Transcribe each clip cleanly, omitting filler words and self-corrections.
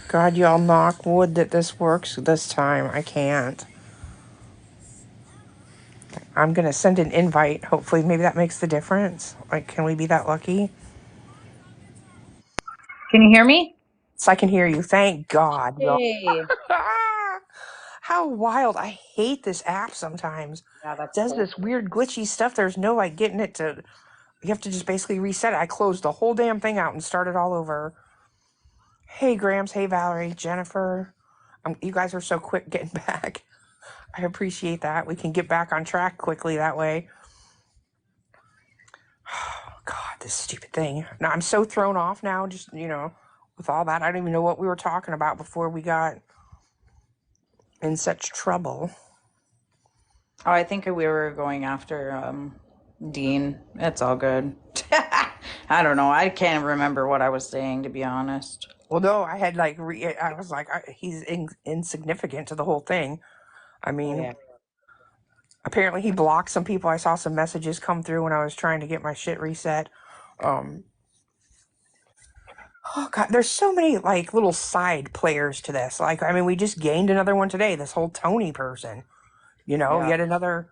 God, y'all knock wood that this works this time. I can't. I'm gonna send an invite. Hopefully, maybe that makes the difference. Like, can we be that lucky? Can you hear me? So I can hear you. Thank God, y'all. Hey. How wild. I hate this app sometimes. Yeah, It that's does cool. this weird glitchy stuff. There's no like getting it to. You have to just basically reset it. I closed the whole damn thing out and started all over. Hey, Grams. Hey, Valerie. Jennifer. You guys are so quick getting back. I appreciate that. We can get back on track quickly that way. God, this stupid thing. Now, I'm so thrown off now, just, with all that. I don't even know what we were talking about before we got in such trouble. Oh, I think we were going after Dean. It's all good. I don't know. I can't remember what I was saying, to be honest. Well, no, I had like, I was like, he's insignificant to the whole thing. I Oh, mean, yeah. apparently he blocked some people. I saw some messages come through when I was trying to get my shit reset. Um, oh God, there's so many like little side players to this. Like, I mean, we just gained another one today. This whole Tony person, Yeah. yet another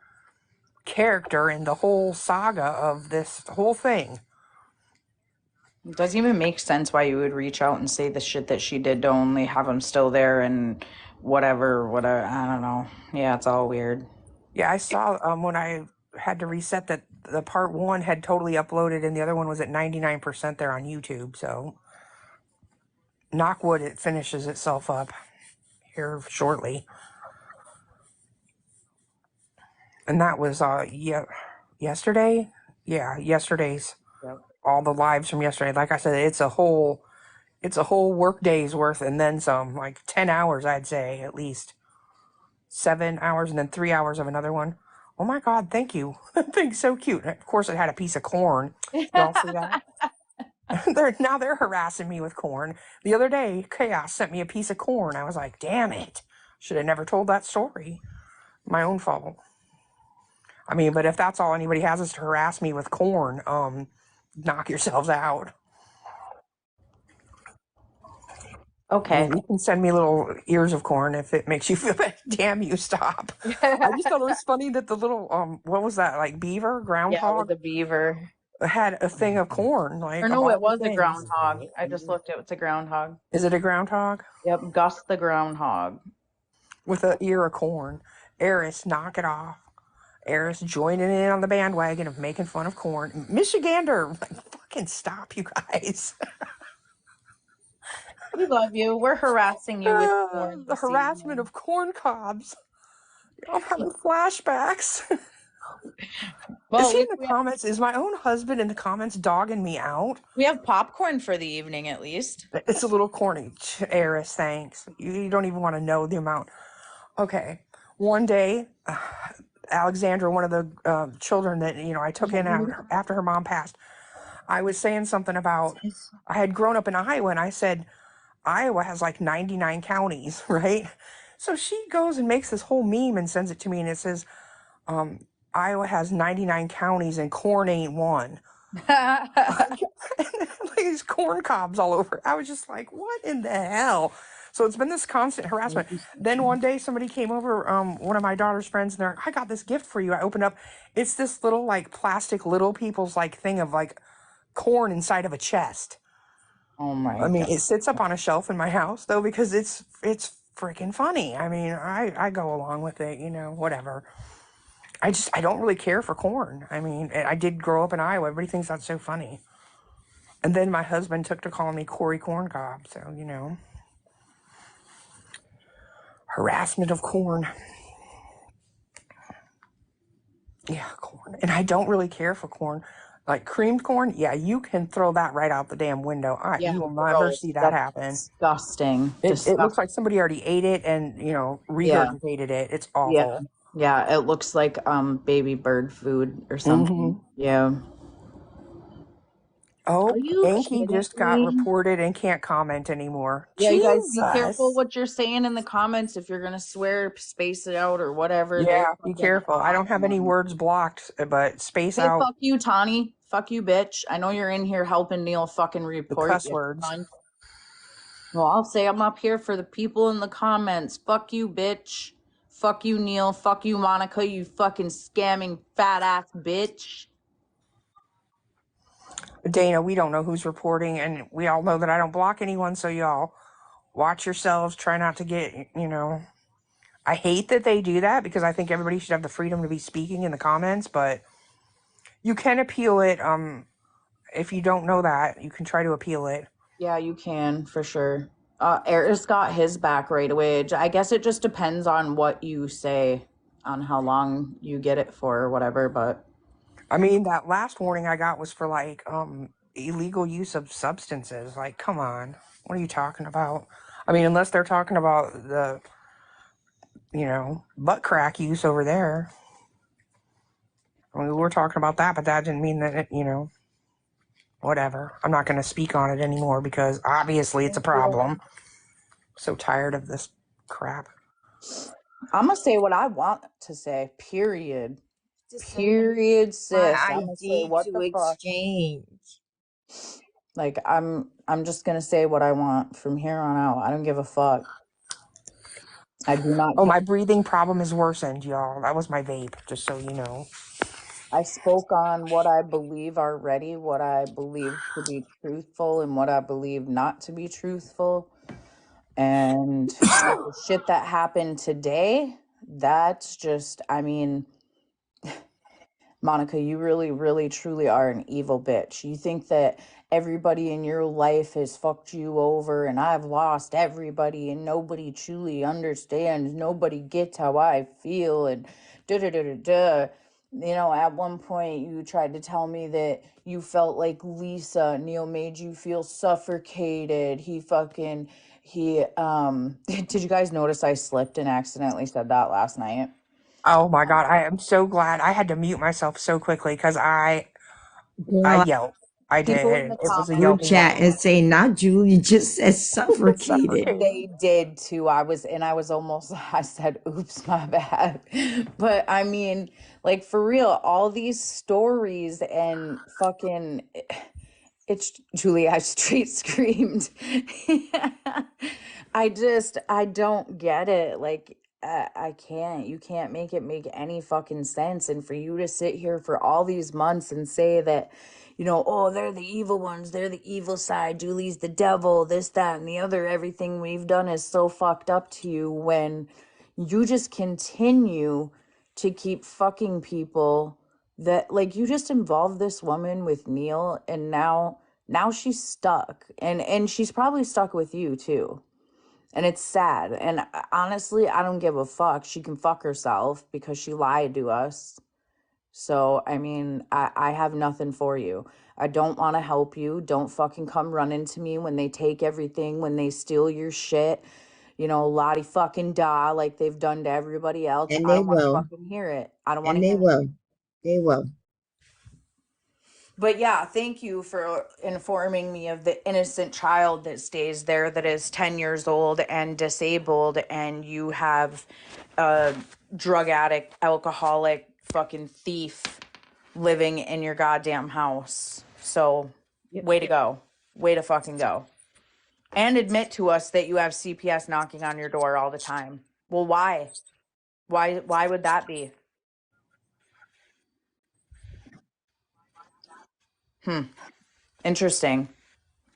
character in the whole saga of this whole thing. It doesn't even make sense why you would reach out and say the shit that she did to only have him still there and whatever. I don't know. Yeah, it's all weird. Yeah, I saw when I had to reset that the part one had totally uploaded and the other one was at 99% there on YouTube. So, knockwood, it finishes itself up here shortly. And that was yesterday. Yeah, yesterday's Yep. all the lives from yesterday. Like I said, it's a whole work day's worth and then some, like 10 hours I'd say at least. 7 hours and then 3 hours of another one. Oh my God, thank you. Thing's so cute. Of course, it had a piece of corn. Y'all see that? Now they're harassing me with corn. The other day, Chaos sent me a piece of corn. I was like, damn it. Should have never told that story. My own fault. I mean, but if that's all anybody has is to harass me with corn, knock yourselves out. I Okay. mean, you can send me little ears of corn if it makes you feel better. Damn you, stop. I just thought it was funny that the little what was that, like beaver, Yeah, it was groundhog, a beaver. had a thing of corn, Or like of no, all it the was a things. groundhog. I just looked at it's a groundhog. Is it a groundhog Yep, Gus the groundhog. with an ear of corn? Eris, knock it off. Eris joining in on the bandwagon of making fun of corn. Michigander, like, fucking stop, you guys. We love you. We're harassing you with corn The this harassment evening. of corn cobs. I'm having flashbacks. Well, Is at he in least the comments? Is my own husband in the comments dogging me out? we have popcorn for the evening at least. It's a little corny. Eris, thanks. You don't even want to know the amount. Okay. One day, Alexandra, one of the children that I took in after her mom passed, I was saying something about I had grown up in Iowa, and I said Iowa has like 99 counties, right? So she goes and makes this whole meme and sends it to me, and it says Iowa has 99 counties and corn ain't one. Like, these corn cobs all over. I was just like, what in the hell? So it's been this constant harassment. Then one day somebody came over, one of my daughter's friends, and they're like, I got this gift for you. I opened up, it's this little like plastic little people's like thing of like corn inside of a chest. Oh my I mean, God. it sits up on a shelf in my house though because it's freaking funny. I mean, I go along with it, whatever. I don't really care for corn. I mean, I did grow up in Iowa. Everybody thinks that's so funny. And then my husband took to calling me Corey Corncob. So, harassment of corn. Yeah, corn. And I don't really care for corn. Like creamed corn, yeah, you can throw that right out the damn window. Yeah, You will never gross. see that That's happen. disgusting. It looks Disgusting. like somebody already ate it and, Yeah. regurgitated it. It's Yeah. awful. Yeah. It looks like baby bird food or something. Mm-hmm. Yeah. Are Oh, you Yankee kidding just got me? reported and can't comment anymore. Yeah, you guys be careful Jesus. what you're saying in the comments. If you're gonna swear, space it out or whatever. They're Yeah, be fucking careful. I don't have any awesome. words blocked, but space Hey, out fuck you, Tawny. Fuck you, bitch. I know you're in here helping Neil fucking the report cuss you words. cunt. Well, I'll say I'm up here for the people in the comments. Fuck you, bitch. Fuck you, Neil. Fuck you, Monica. You fucking scamming fat ass bitch. Dana, we don't know who's reporting, and we all know that I don't block anyone, so y'all watch yourselves. Try not to get, I hate that they do that because I think everybody should have the freedom to be speaking in the comments, but you can appeal it. If you don't know that, you can try to appeal it. Yeah, you can for sure. Eris got his back right away. I guess it just depends on what you say, on how long you get it for or whatever. But I mean, that last warning I got was for like illegal use of substances. Like, come on, what are you talking about? I mean, unless they're talking about the, butt crack use over there. I mean, we're talking about that, but that didn't mean that whatever. I'm not going to speak on it anymore because obviously it's a problem. So tired of this crap. I'm gonna say what I want to say. Period. Period, sis. My I'm gonna say ID what to the fuck. exchange. Like I'm just gonna say what I want from here on out. I don't give a fuck. I do not. Oh, my breathing problem is worsened, y'all. That was my vape, just so you know. I spoke on what I believe already, what I believe to be truthful, and what I believe not to be truthful. And the shit that happened today, that's just, I mean, Monica, you really, really, truly are an evil bitch. You think that everybody in your life has fucked you over, and I've lost everybody, and nobody truly understands. Nobody gets how I feel, and da da da da da. At one point, you tried to tell me that you felt like Lisa. Neil made you feel suffocated. Did you guys notice I slipped and accidentally said that last night? Oh my God, I am so glad. I had to mute myself so quickly because I Girl, yelled. I People in did. the It was a group yelping comments. chat moment. and say, not Julie, just as suffocated. Suffocating. They did too. I was almost, I said, oops, my bad. But I mean, like for real, all these stories and fucking, it's Julie, I straight screamed. I don't get it. Like, I can't. You can't make it make any fucking sense. And for you to sit here for all these months and say that, oh, they're the evil ones, they're the evil side, Julie's the devil, this, that, and the other, everything we've done is so fucked up to you when you just continue to keep fucking people that, like, you just involved this woman with Neil, and now she's stuck, and she's probably stuck with you too. And it's sad. And honestly, I don't give a fuck. She can fuck herself because she lied to us. So, I mean, I have nothing for you. I don't want to help you. Don't fucking come running to me when they take everything, when they steal your shit, lottie fucking da, like they've done to everybody else. And I they don't want to will. fucking hear it. I don't want to And they hear it. will. They will. But yeah, thank you for informing me of the innocent child that stays there that is 10 years old and disabled, and you have a drug addict, alcoholic, fucking thief living in your goddamn house. So, way to go. Way to fucking go. And admit to us that you have CPS knocking on your door all the time. Well, why? Why would that be? Interesting.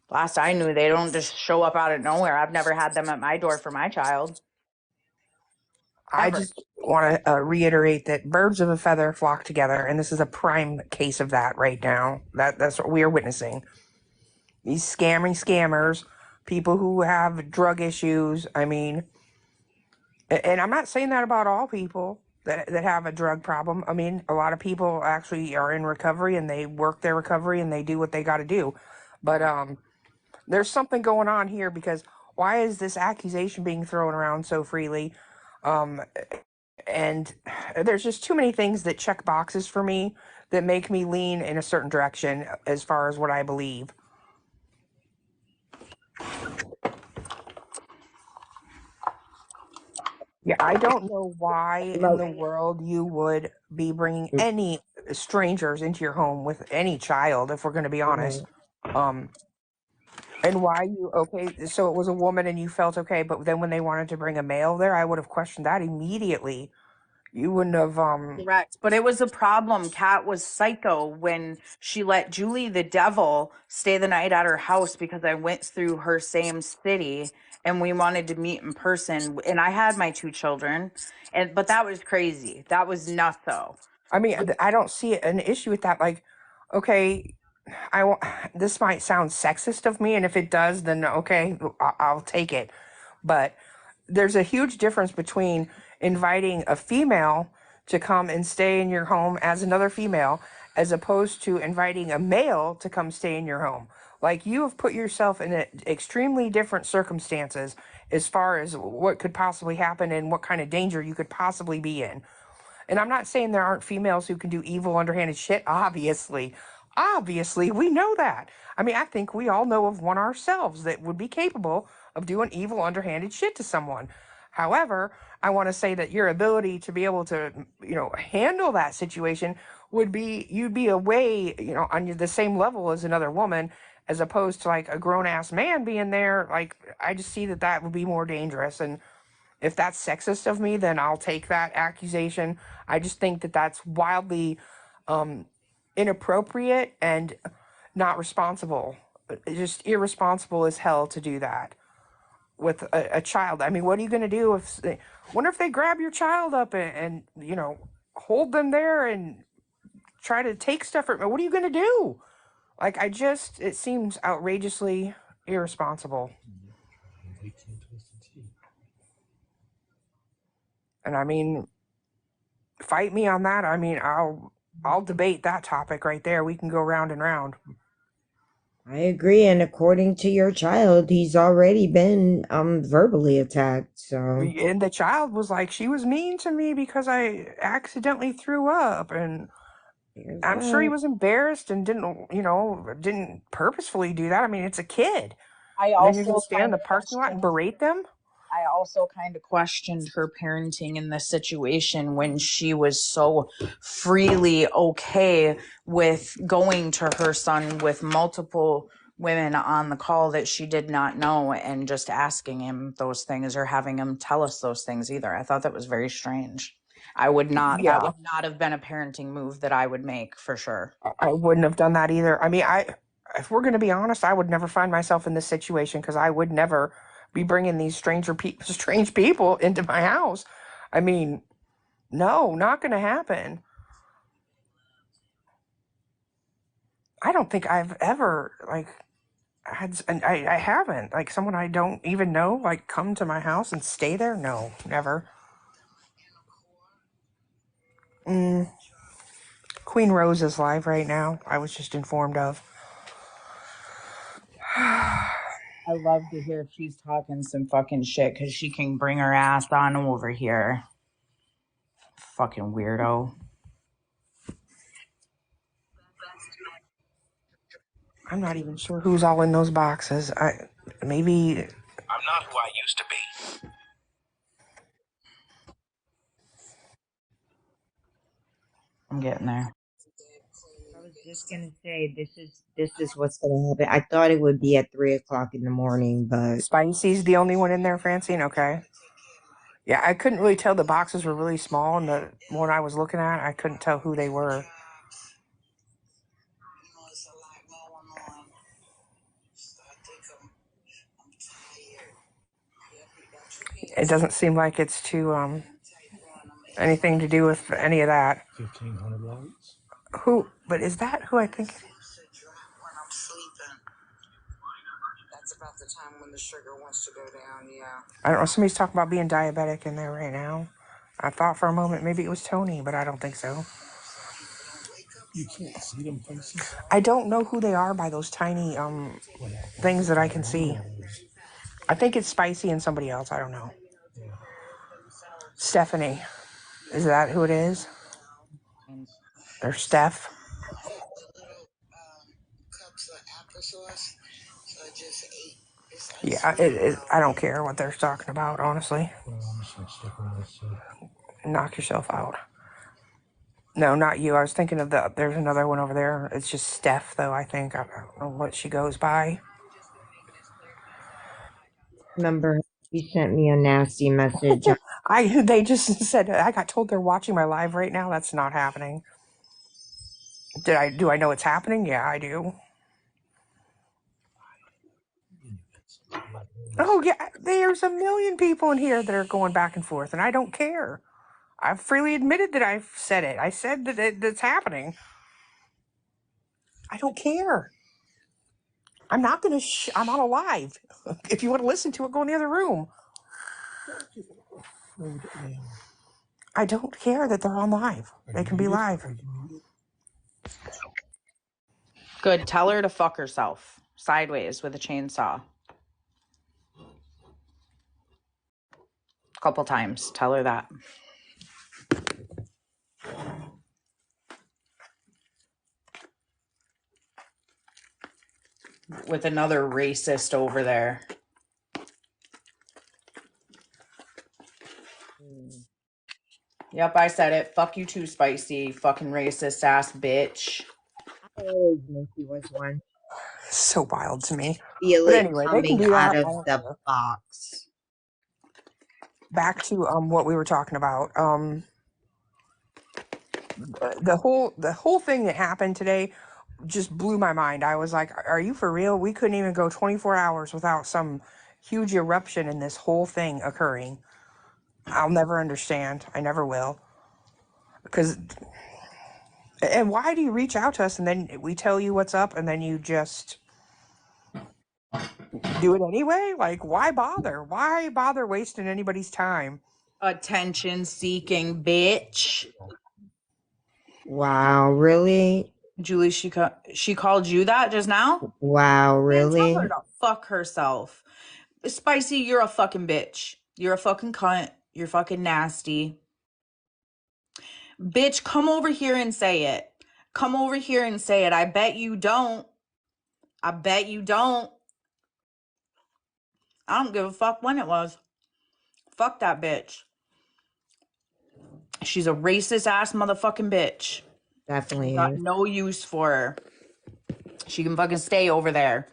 Last I knew, they don't just show up out of nowhere. I've never had them at my door for my child. I Ever. just want to reiterate that birds of a feather flock together, and this is a prime case of that right now. That's what we are witnessing. These scammers, people who have drug issues. I mean, and I'm not saying that about all people that have a drug problem. I mean, a lot of people actually are in recovery and they work their recovery and they do what they got to do. But there's something going on here because why is this accusation being thrown around so freely? And there's just too many things that check boxes for me that make me lean in a certain direction as far as what I believe. Yeah, I don't know why in the world you would be bringing any strangers into your home with any child, if we're going to be honest. And why you okay? So it was a woman and you felt okay, but then when they wanted to bring a male there, I would have questioned that immediately. You wouldn't have Correct. But it was a problem. Kat was psycho when she let Julie the devil stay the night at her house because I went through her same city and we wanted to meet in person. And I had my two children. But that was crazy. That was nuts though. I mean, I don't see an issue with that. Like, okay, I want this might sound sexist of me, and if it does, then okay, I'll take it. But there's a huge difference between inviting a female to come and stay in your home as another female, as opposed to inviting a male to come stay in your home. Like you have put yourself in extremely different circumstances as far as what could possibly happen and what kind of danger you could possibly be in. And I'm not saying there aren't females who can do evil, underhanded shit. Obviously. Obviously, we know that. I mean, I think we all know of one ourselves that would be capable of doing evil, underhanded shit to someone. However, I want to say that your ability to be able to, handle that situation would be, you'd be away, on the same level as another woman, as opposed to like a grown ass man being there. Like, I just see that that would be more dangerous. And if that's sexist of me, then I'll take that accusation. I just think that that's wildly inappropriate and not responsible. Just irresponsible as hell to do that with a child. I mean, what are you going to do if, wonder if they grab your child up and hold them there and try to take stuff from, what are you going to do? Like, it seems outrageously irresponsible. And I mean, fight me on that. I mean, I'll debate that topic right there. We can go round and round. I agree, and according to your child, he's already been verbally attacked. So And the child was like, she was mean to me because I accidentally threw up, and there's I'm sure he that. was embarrassed and didn't purposefully do that. I mean, it's a kid. I And then you're gonna also stand in kind the of parking lot and questioned berate them? I also kind of questioned her parenting in this situation when she was so freely okay with going to her son with multiple women on the call that she did not know and just asking him those things or having him tell us those things either. I thought that was very strange. That would Yeah, not have been a parenting move that I would make for sure. I wouldn't have done that either. I mean, if we're gonna be honest, I would never find myself in this situation because I would never be bringing these strange people into my house. I mean, no, not gonna happen. I don't think I've ever like and I haven't like someone I don't even know like come to my house and stay there. No, never. Mm, Queen Rose is live right now. I was just informed of. I love to hear if she's talking some fucking shit because she can bring her ass on over here. Fucking weirdo. I'm not even sure who's all in those boxes. Maybe I'm not who I used to be. I'm getting there. I was just gonna say this is what's gonna happen. I thought it would be at 3 o'clock in the morning, but Spicy's the only one in there, Francine. Okay. Yeah, I couldn't really tell. The boxes were really small, and the one I was looking at, I couldn't tell who they were. It doesn't seem like it's too anything to do with any of that. 1,500 lights. Who? But is that who I think? That's about the time when the sugar wants to go down, yeah. I don't know. Somebody's talking about being diabetic in there right now. I thought for a moment maybe it was Tony, but I don't think so. You can't see them faces. I don't know who they are by those tiny things that I can see. I think it's Spicy and somebody else. I don't know. Stephanie. Is that who it is? Or Steph? Cups of applesauce, so I just ate. Yeah, I don't care what they're talking about, honestly. Knock yourself out. No, not you. I was thinking of there's another one over there. It's just Steph, though, I think. I don't know what she goes by. remember you sent me a nasty message. They just said I got told they're watching my live right now. That's not happening. Do I know it's happening? Yeah, I do. Oh yeah, there's a million people in here that are going back and forth, and I don't care. I've freely admitted that I've said it. I said that that's happening. I don't care. I'm not gonna. I'm on a live. If you want to listen to it, go in the other room. I don't care that they're on live. They can be live. Good. Tell her to fuck herself sideways with a chainsaw. A couple times. Tell her that. With another racist over there. Yep, I said it. Fuck you too, Spicy. Fucking racist ass bitch. I always knew he was one. So wild to me. Feel But it anyway, they can coming do out that. of the box. Back to what we were talking about. The whole thing that happened today just blew my mind. I was like, are you for real? We couldn't even go 24 hours without some huge eruption in this whole thing occurring. I'll never understand. I never will. And why do you reach out to us and then we tell you what's up and then you just do it anyway? Like, why bother? Why bother wasting anybody's time? Attention seeking bitch. Wow, really? Julie, she called you that just now? Wow, Man, really? tell her to fuck herself. Spicy, you're a fucking bitch. You're a fucking cunt. You're fucking nasty. Bitch, come over here and say it. Come over here and say it. I bet you don't. I bet you don't. I don't give a fuck when it was. Fuck that bitch. She's a racist ass motherfucking bitch. Definitely Got is. no use for her. She can fucking stay over there.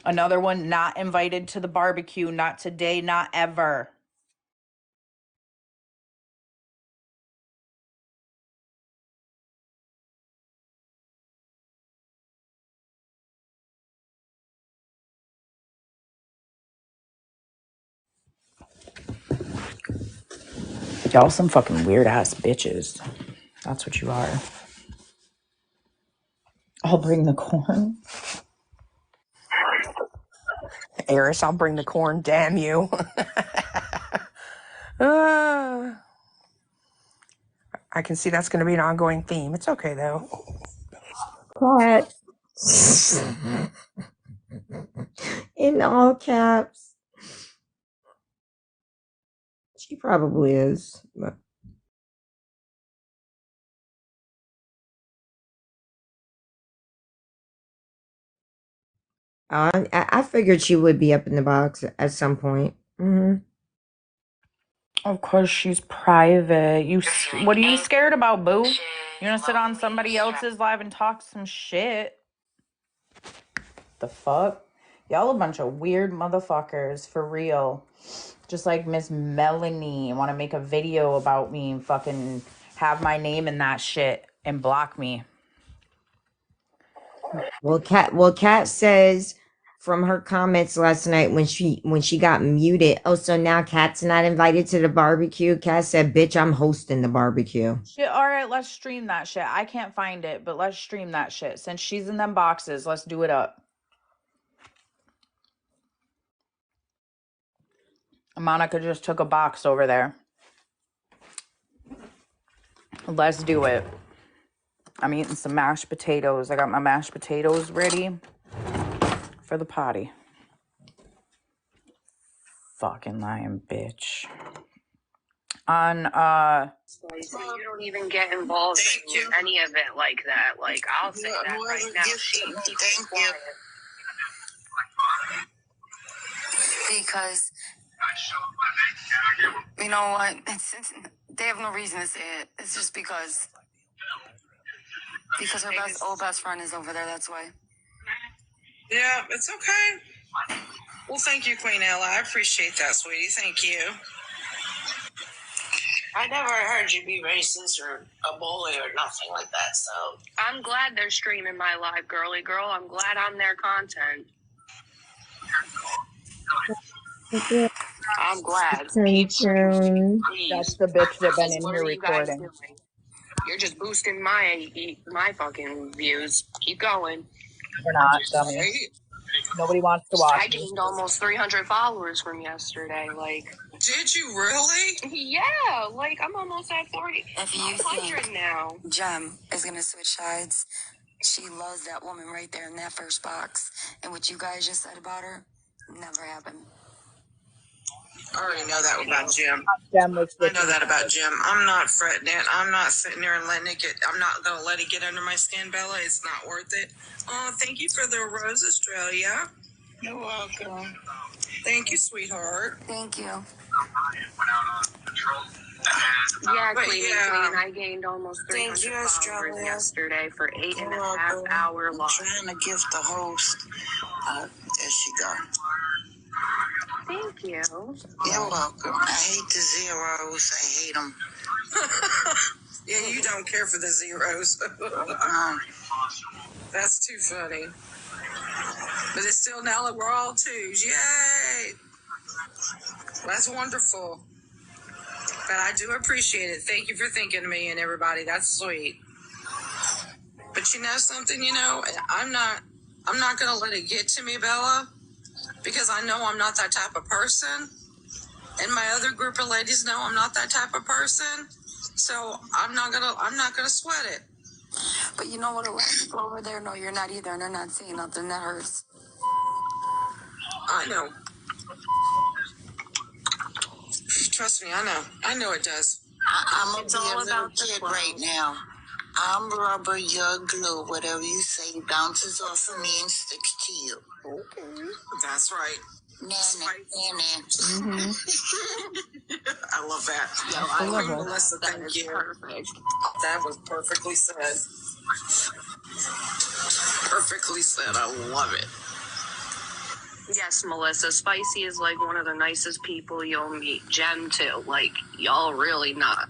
Another one not invited to the barbecue. Not today, not ever. Y'all some fucking weird ass bitches. That's what you are. I'll bring the corn. Eris, I'll bring the corn, damn you. I can see that's going to be an ongoing theme. It's okay, though. Cat. In all caps. She probably is. But I figured she would be up in the box at some point. Of course, she's private. What are you scared about, boo? You gonna sit on somebody else's live and talk some shit? The fuck? Y'all a bunch of weird motherfuckers, for real. Just like Miss Melanie want to make a video about me and fucking have my name in that shit and block me. Well, Kat says from her comments last night when she got muted. Oh, so now Kat's not invited to the barbecue. Kat said, "Bitch, I'm hosting the barbecue." Shit, all right, let's stream that shit. I can't find it, but let's stream that shit. Since she's in them boxes, let's do it up. Monica just took a box over there. Let's do it. I'm eating some mashed potatoes. I got my mashed potatoes ready for the potty. Fucking lying bitch. On Spicy, you don't even get involved in any event like that. Like, I'll say that right now. Thank you. Because you know what? They have no reason to say it. It's just because her old best friend is over there. That's why. Yeah, it's okay. Well, thank you, Queen Ella. I appreciate that, sweetie. Thank you. I never heard you be racist or a bully or nothing like that, so. I'm glad they're streaming my live, girly girl. I'm glad I'm their content. I'm glad. Keep streaming, That's please. the bitch that been Because in what here are you guys recording. doing? You're just boosting my fucking views. Keep going. We're not, dummy. Hey, Nobody wants to watch I me. gained almost 300 followers from yesterday. Like, did you really? yeah, like I'm almost at 40. If you 100 think now. Jem is gonna switch sides, she loves that woman right there in that first box. And what you guys just said about her, never happened. I already know that about Jim. Jem was I know that about Jim. I'm not fretting it. I'm not sitting there and letting it get. I'm not gonna let it get under my skin, Bella. It's not worth it. Oh, thank you for the rose, Australia. You're welcome. Thank you, sweetheart. Thank you. Yeah, But Queen, I gained almost Thank 300 you, followers Australia. yesterday for 8.5 welcome. hour I'm live. trying to gift the host. There she go. Thank you. You're welcome. I hate the zeros. I hate them. Yeah, you don't care for the zeros. That's too funny. But it's still now that we're all twos. Yay! That's wonderful. But I do appreciate it. Thank you for thinking of me and everybody. That's sweet. But you know something, I'm not gonna let it get to me, Bella, because I know I'm not that type of person. And my other group of ladies know I'm not that type of person. So I'm not gonna sweat it. But you know what? A lot of people over there know you're not either, and they're not saying nothing that hurts. I know. Trust me, I know it does. I'm gonna It's be all a little about the kid flow. right now. I'm rubber, you're glue. Whatever you say bounces off of me and sticks to you. Okay. That's right. Mm-hmm. I love that. That's the level. Melissa, That thank is you. perfect. That was perfectly said. Perfectly said. I love it. Yes, Melissa. Spicy is like one of the nicest people you'll meet. Jem too. Like, y'all really not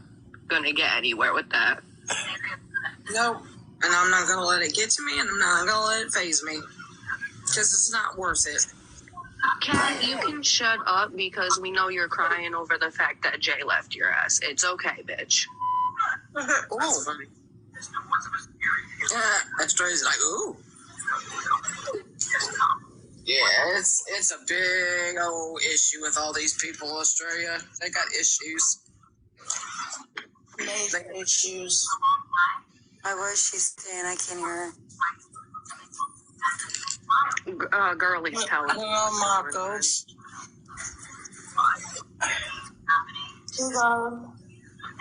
gonna get anywhere with that. No, and I'm not gonna let it get to me, and I'm not gonna let it phase me, because it's not worth it. Kat, you can shut up because we know you're crying over the fact that Jay left your ass. It's okay, bitch. That's funny. Australia's like, ooh. Yeah, it's a big old issue with all these people, Australia. They got issues. They got issues. My voice, she's saying I can't hear her. Girlies telling me. Hello, Marcos. Hello.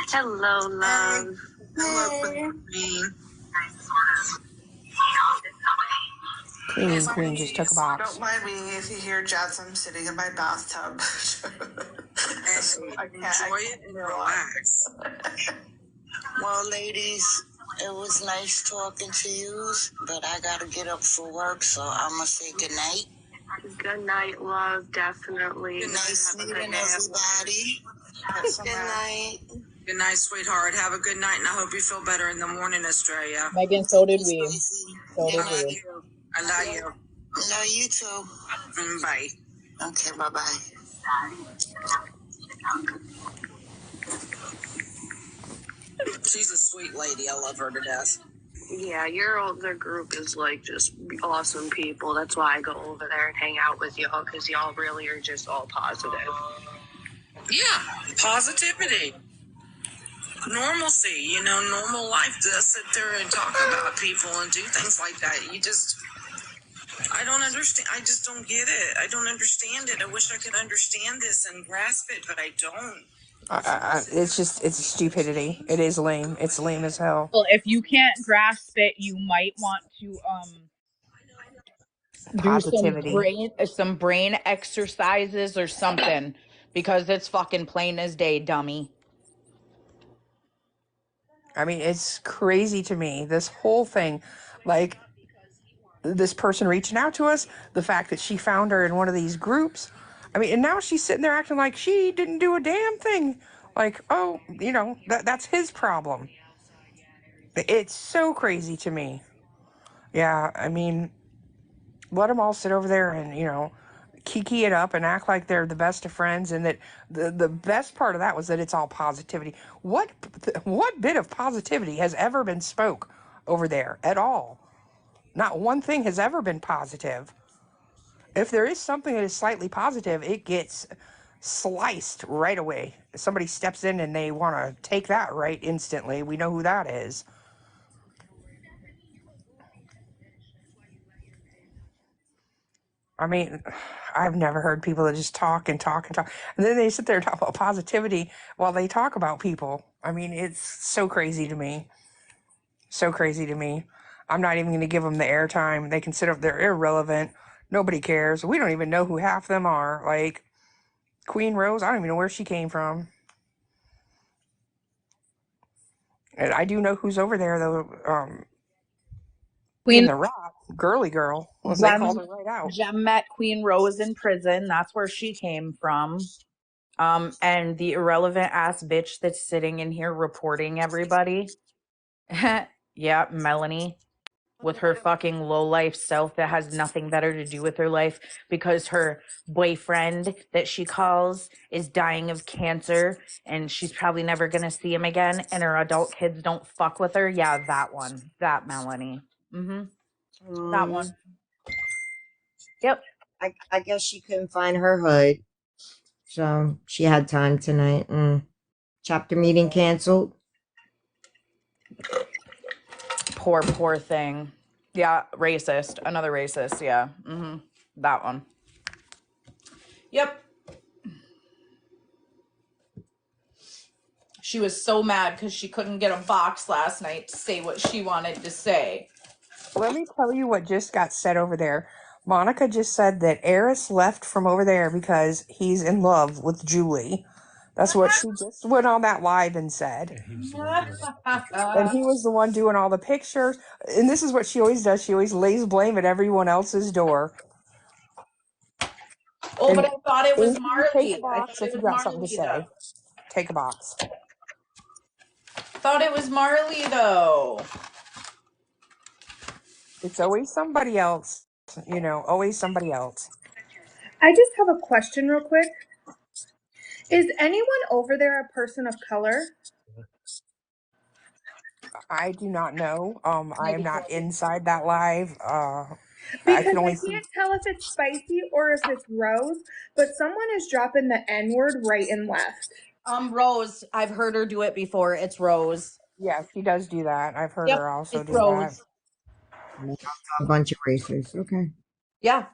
Hello, love. Hello, Queen. Queen just took a box. Don't mind me if you hear jazz. I'm sitting in my bathtub. Enjoy it and relax. Well, ladies, it was nice talking to you, but I gotta get up for work, so I'm gonna say good night. Good night, love. Definitely. Good night, Have a good meeting day. everybody. Good night. Good night, sweetheart. Have a good night, and I hope you feel better in the morning, Australia. Megan, so did we. So I did love we. you. I love you. I love you too. Bye. Okay, bye-bye. She's a sweet lady. I love her to death. Yeah, your older group is like just awesome people. That's why I go over there and hang out with y'all, because y'all really are just all positive. Yeah, positivity. Normalcy, normal life to sit there and talk about people and do things like that. I don't understand. I just don't get it. I don't understand it. I wish I could understand this and grasp it, but I don't. It's stupidity. It is lame. It's lame as hell. Well, if you can't grasp it, you might want to do Positivity. some brain exercises or something, because it's fucking plain as day, dummy. I mean, it's crazy to me. This whole thing, like, this person reaching out to us, the fact that she found her in one of these groups. I mean, and now she's sitting there acting like she didn't do a damn thing. Like, oh, that's his problem. It's so crazy to me. Yeah, I mean, let them all sit over there and, kiki it up and act like they're the best of friends, and that the best part of that was that it's all positivity. What bit of positivity has ever been spoke over there at all? Not one thing has ever been positive. If there is something that is slightly positive, it gets sliced right away. Somebody steps in and they want to take that right instantly. We know who that is. I mean, I've never heard people that just talk and talk and talk. And then they sit there and talk about positivity while they talk about people. I mean, it's so crazy to me. So crazy to me. I'm not even going to give them the airtime. They consider they're irrelevant. Nobody cares. We don't even know who half them are. Like Queen Rose, I don't even know where she came from. And I do know who's over there, though. In Queen the rock, girly girl. They called her right out. Jem met Queen Rose in prison. That's where she came from. And the irrelevant ass bitch that's sitting in here reporting everybody. Yeah, Melanie, with her fucking low life self that has nothing better to do with her life because her boyfriend that she calls is dying of cancer and she's probably never gonna see him again, and her adult kids don't fuck with her. Yeah, that Melanie. That one. Yep. I guess she couldn't find her hood, so she had time tonight. Chapter meeting canceled. Poor thing. Yeah, racist. Another racist. Yeah. That one. Yep. She was so mad because she couldn't get a box last night to say what she wanted to say. Let me tell you what just got said over there. Monica just said that Eris left from over there because he's in love with Julie. That's what she just went on that live and said. And he was the one doing all the pictures. And this is what she always does. She always lays blame at everyone else's door. Oh, but I thought it was Take a Marley. box if you got something to say. Take a box. Thought it was Marley though. It's always somebody else. Always somebody else. I just have a question real quick. Is anyone over there a person of color? I do not know. I am not inside that live. Because I can only can't tell if it's Spicy or if it's Rose, but someone is dropping the N-word right and left. Rose. I've heard her do it before. It's Rose. Yeah, she does do that. I've heard her also do Rose. that. A bunch of racists. Okay. Yeah.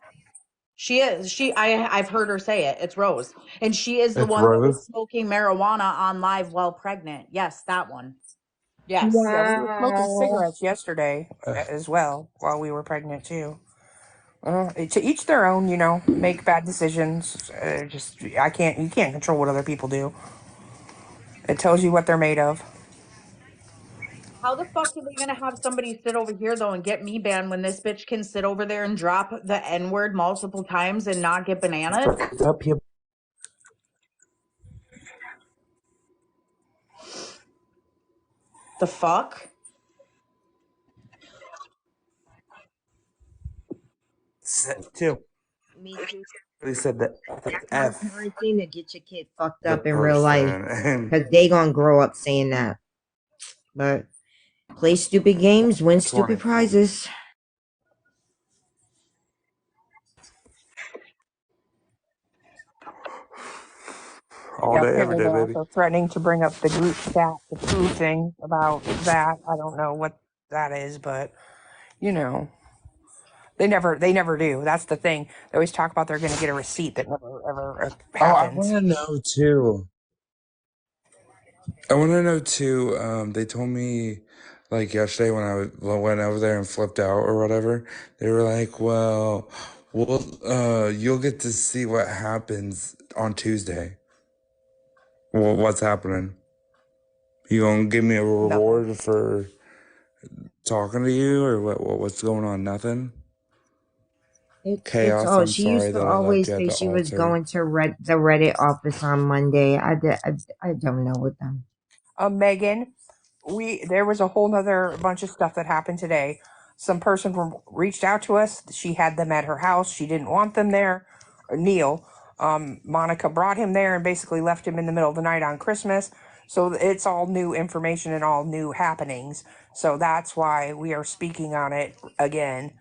She is. I've heard her say it. It's Rose. And she is the It's one that was Rose. smoking marijuana on live while pregnant. Yes, that one. Yes. Wow. Yeah, we were smoking cigarettes yesterday as well while we were pregnant too. To each their own, make bad decisions. You can't control what other people do. It tells you what they're made of. How the fuck are they gonna have somebody sit over here though and get me banned when this bitch can sit over there and drop the N-word multiple times and not get bananas? Up here. The fuck? Too. Me too. They said that That's F. parenting to get your kid fucked the up in real life, person. because they gonna grow up saying that. But play stupid games, win stupid prizes. All day, every Apparently day, they're baby. also threatening to bring up the group chat, the poo thing about that. I don't know what that is, but they never do. That's the thing. They always talk about they're going to get a receipt that never ever Oh, I happens. want to know too. They told me, like yesterday when I went over there and flipped out or whatever. They were like, "Well, you'll get to see what happens on Tuesday." Well, what's happening? You gonna give me a reward for talking to you, or what's going on? Nothing. It's Chaos, all. I'm She used sorry to that I left always you at say the she was altar. going to the Reddit office on Monday. I don't know with them. Megan, there was a whole nother bunch of stuff that happened today. Some person reached out to us. She had them at her house. She didn't want them there. Neil, Monica brought him there and basically left him in the middle of the night on Christmas. So it's all new information and all new happenings. So that's why we are speaking on it again.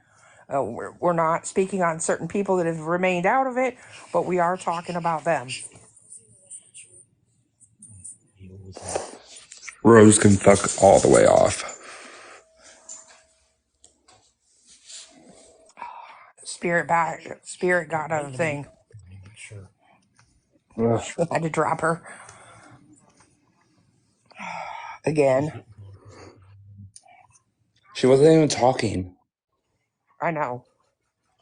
We're not speaking on certain people that have remained out of it, but we are talking about them. Rose can fuck all the way off. Spirit got a thing. Ugh. I had to drop her again. She wasn't even talking. I know.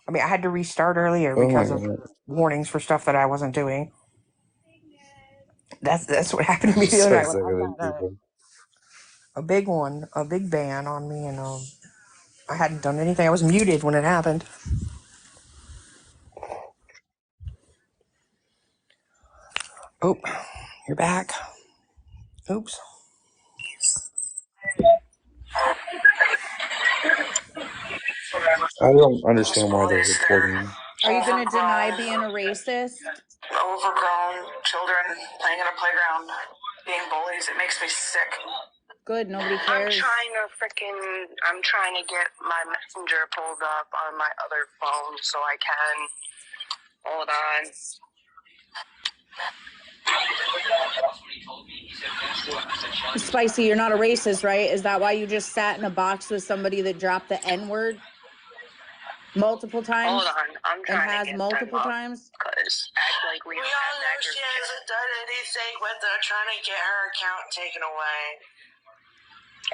I mean, I had to restart earlier Oh my because of god. warnings for stuff that I wasn't doing. That's what happened to I'm me the other so night when sick I of these got people. a big one, a big ban on me, and I hadn't done anything. I was muted when it happened. Oh, you're back. Oops. I don't understand why they're recording. Are you gonna deny being a racist? Overgrown children playing in a playground, being bullies. It makes me sick. Good, nobody cares. I'm trying to get my messenger pulled up on my other phone so I can. Hold on. Spicy, you're not a racist, right? Is that why you just sat in a box with somebody that dropped the N-word multiple times? Hold on. I'm And trying to has get multiple them up times? because act like we We all know she hasn't done anything when they're trying to get her account taken away.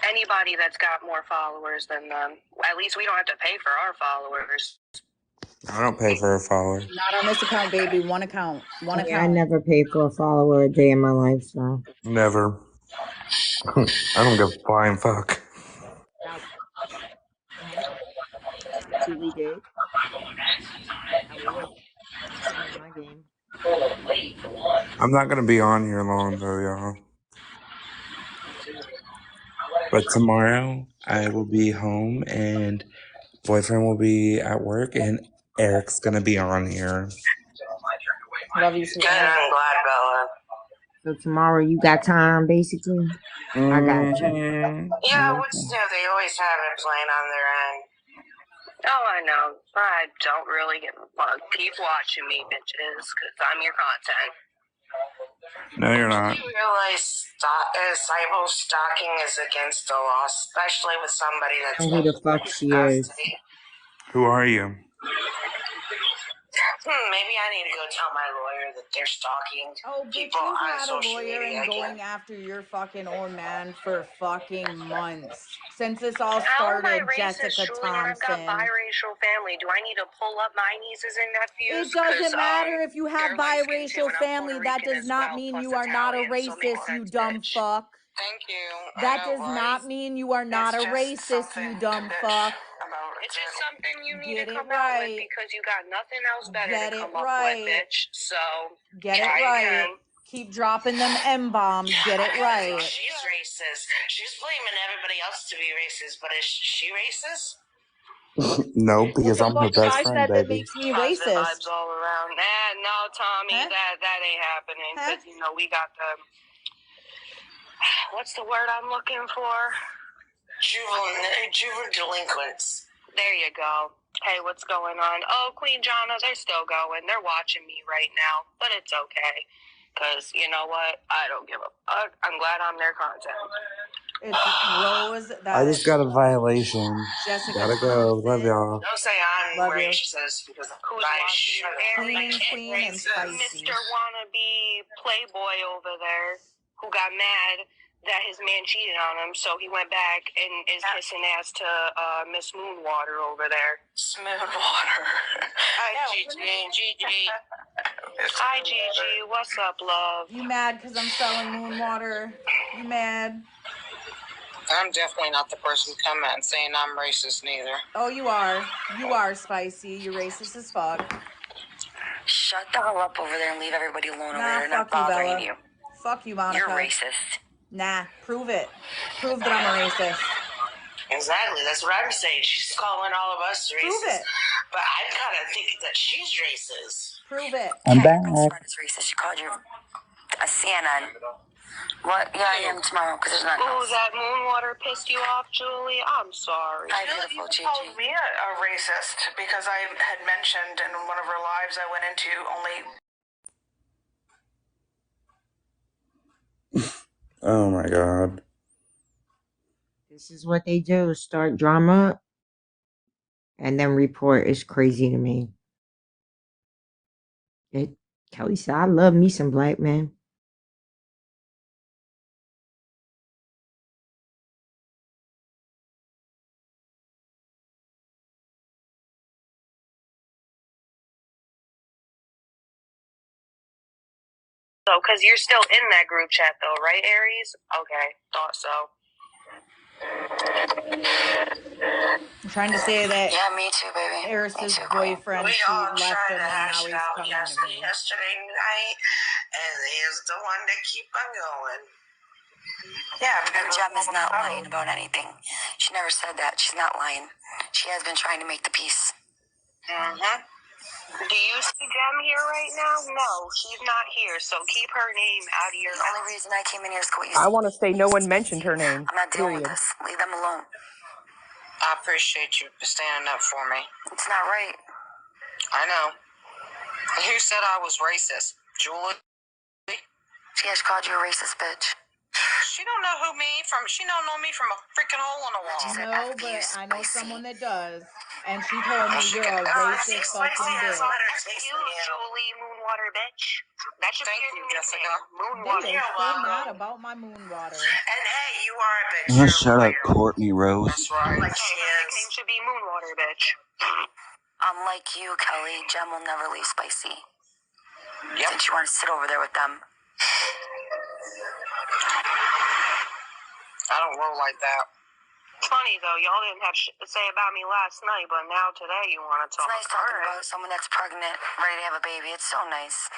Anybody that's got more followers than them, at least we don't have to pay for our followers. I don't pay for a follower. Not on this account, baby. One account. One Yeah, I account. never paid for a follower a day in my life, so. Never. I don't give a flying fuck. Actually did. I would. Same in my game. I'm not gonna be on here long though, y'all. But tomorrow I will be home and boyfriend will be at work and Eric's gonna be on here. Love you, Good, sweetheart. I'm glad, Bella. So tomorrow you got time, basically? I got you. Yeah, Okay. what's new? They always have it playing on their end. Oh, I know. I don't really give a fuck. Keep watching me, bitches, because I'm your content. No, you're not. You realize cyber stalking is against the law, especially with somebody that's Who the fuck she is? custody. Who are you? Maybe I need to go tell my lawyer that they're stalking Oh, bitch, people you on had a social lawyer media and again. going after your fucking old man for fucking months. Since this all How am I started, racist, Jessica Julie, when I've got Thompson. biracial family? Do I need to pull up my nieces and nephews? It doesn't 'Cause, matter if you have they're light-skinned too, biracial and I'm family. Puerto That Rican does as not well, mean plus you are not a Italian, so make racist, you sense, dumb bitch. fuck. Thank you. That does not mean you are not a racist, you dumb fuck. It's just something you need Get to it come out with right. because you got nothing else better Get to it come up right. with, bitch. So Get it try right. again. Keep dropping them M-bombs. Get it right. She's racist. She's blaming everybody else to be racist, but is she racist? No, What because the I'm her fuck have best I friend, said that baby. makes me Positive racist? vibes all around. No, Tommy, Huh? that ain't happening Huh? because we got the what's the word I'm looking for? Juvenile delinquents. There you go. Hey, what's going on? Oh, Queen Jonna, they're still going. They're watching me right now, but it's okay. Because, you know what? I don't give a fuck. I'm glad I'm their content. It's Rose I just got a violation. Jessica Gotta go. Love Thompson. y'all. Don't say I'm Love you. racist because Who's I watching should you? Clean and queen and spicy. Mr. Wannabe Playboy over there who got mad that his man cheated on him, so he went back and is kissing ass to Miss Moonwater over there. Moonwater. Hi, Gigi and Gigi. Hi, Gigi. What's up, love? You mad because I'm selling moon water? You mad? I'm definitely not the person to come out and saying I'm racist neither. Oh, you are. You are, Spicy. You're racist as fuck. Shut the hell up over there and leave everybody alone over Nah, there. Not fuck you, bothering Bella. you. Fuck you, Monica. You're racist. Nah, prove it. Prove that I'm a racist. Exactly. That's what I'm saying. She's calling all of us racist. Prove it. But I kind of think that she's racist. Prove it. I'm back. Your best friend is racist. She called you a CNN. What? Yeah, I am tomorrow because there's nothing else. Ooh, that moon water pissed you off, Julie? I'm sorry. Hi, You beautiful Gigi. called me a racist because I had mentioned in one of our lives I went into only. Oh my god. This is what they do. Start drama and then report. Is crazy to me. Kelly said, I love me some black men. So, because you're still in that group chat, though, right, Aries? Okay, thought so. I'm trying to say that Yeah, me too, baby. Eris's Me too, boyfriend, We she all left tried him to and hash now it he's out coming to me. yesterday night, and he's the one to keep on going. Yeah, And Jem is not lying about anything. She never said that. She's not lying. She has been trying to make the peace. Mm-hmm. Do you see Jem here right now? No, she's not here, so keep her name out of your The only reason I came in here is to I want to say no one mentioned her name. I'm not dealing with Period. this. Leave them alone. I appreciate you standing up for me. It's not right. I know. Who said I was racist? Julie? She has called you a racist bitch. She don't know who me from. She don't know me from a freaking hole in a wall. She said No, F you, but I know Spicy. someone that does. And she told me She you're can- a racist fucking bitch. You, Julie Moonwater bitch. That should Thank be you, your Jessica. nickname. They Moonwater. are so mad about my moon water. And hey, you are a bitch. Shut up, Courtney Rose. That's right. Like So she her is. nickname should be Moonwater bitch. Unlike you, Kelly, Jem will never leave Spicy. Yep. Since you want to sit over there with them. I don't roll like that. Funny though, y'all didn't have shit to say about me last night, but now today you want to It's talk. nice talking about someone that's pregnant, ready to have a baby. It's so nice.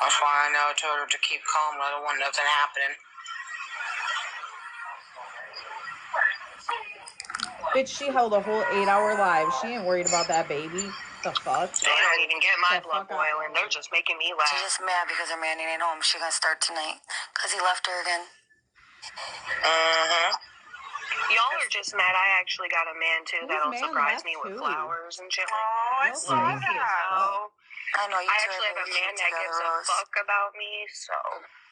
That's why I know I told her to keep calm. I don't want nothing happening. Bitch, she held a whole 8-hour live. She ain't worried about that baby. The fuck? They don't even get my The blood fuck out. boiling. They're just making me She's laugh. just mad because her man ain't home. She gonna start tonight. Because he left her again. Mm-hmm. Y'all are just mad. I actually got a man too Whose that'll man surprise left me with too? flowers and shit. Oh, I saw Okay. that. So I know you I two actually are have a very man cute that together, gives a Rose. fuck about me. So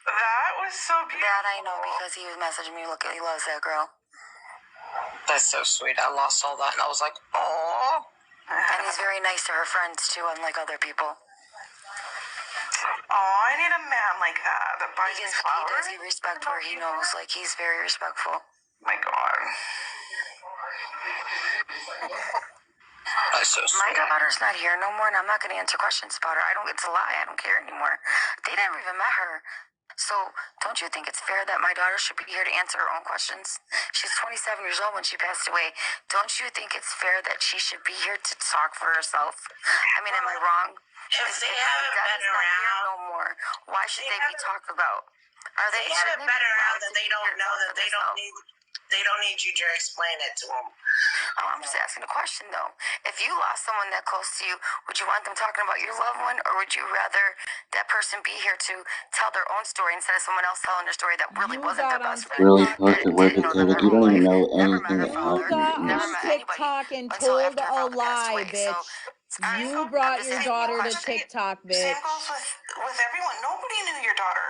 That was so beautiful. That I know because he was messaging me. Look, he loves that girl. That's so sweet. I lost all that, and I was like, oh. And he's very nice to her friends, too, unlike other people. Oh, I need a man like that buys me flowers. He respect where he knows. Like, he's very respectful. My God. That's so My sweet. daughter's not here no more, and I'm not going to answer questions about her. I don't get to lie. I don't care anymore. They never even met her. So, don't you think it's fair that my daughter should be here to answer her own questions? She's 27 years old when she passed away. Don't you think it's fair that she should be here to talk for herself? I mean, am I wrong? If they haven't been around, no more, why should they be talked about? Are they? they haven't been around that they don't know that they don't need you to explain it to them. Oh, I'm just asking a question, though. If you lost someone that close to you, would you want them talking about your loved one, or would you rather that person be here to tell their own story instead of someone else telling their story that really You wasn't their got on best friend? Really TikTok supposed to and work Didn't at know them Civic. their You whole don't even life. know Never anything met her that's You father. got happening. Never on met anybody TikTok and until told after her a father passed lie, away. So, bitch. I'm You brought just your asking daughter a to question. TikTok, Same bitch. goes with everyone. Nobody knew your daughter.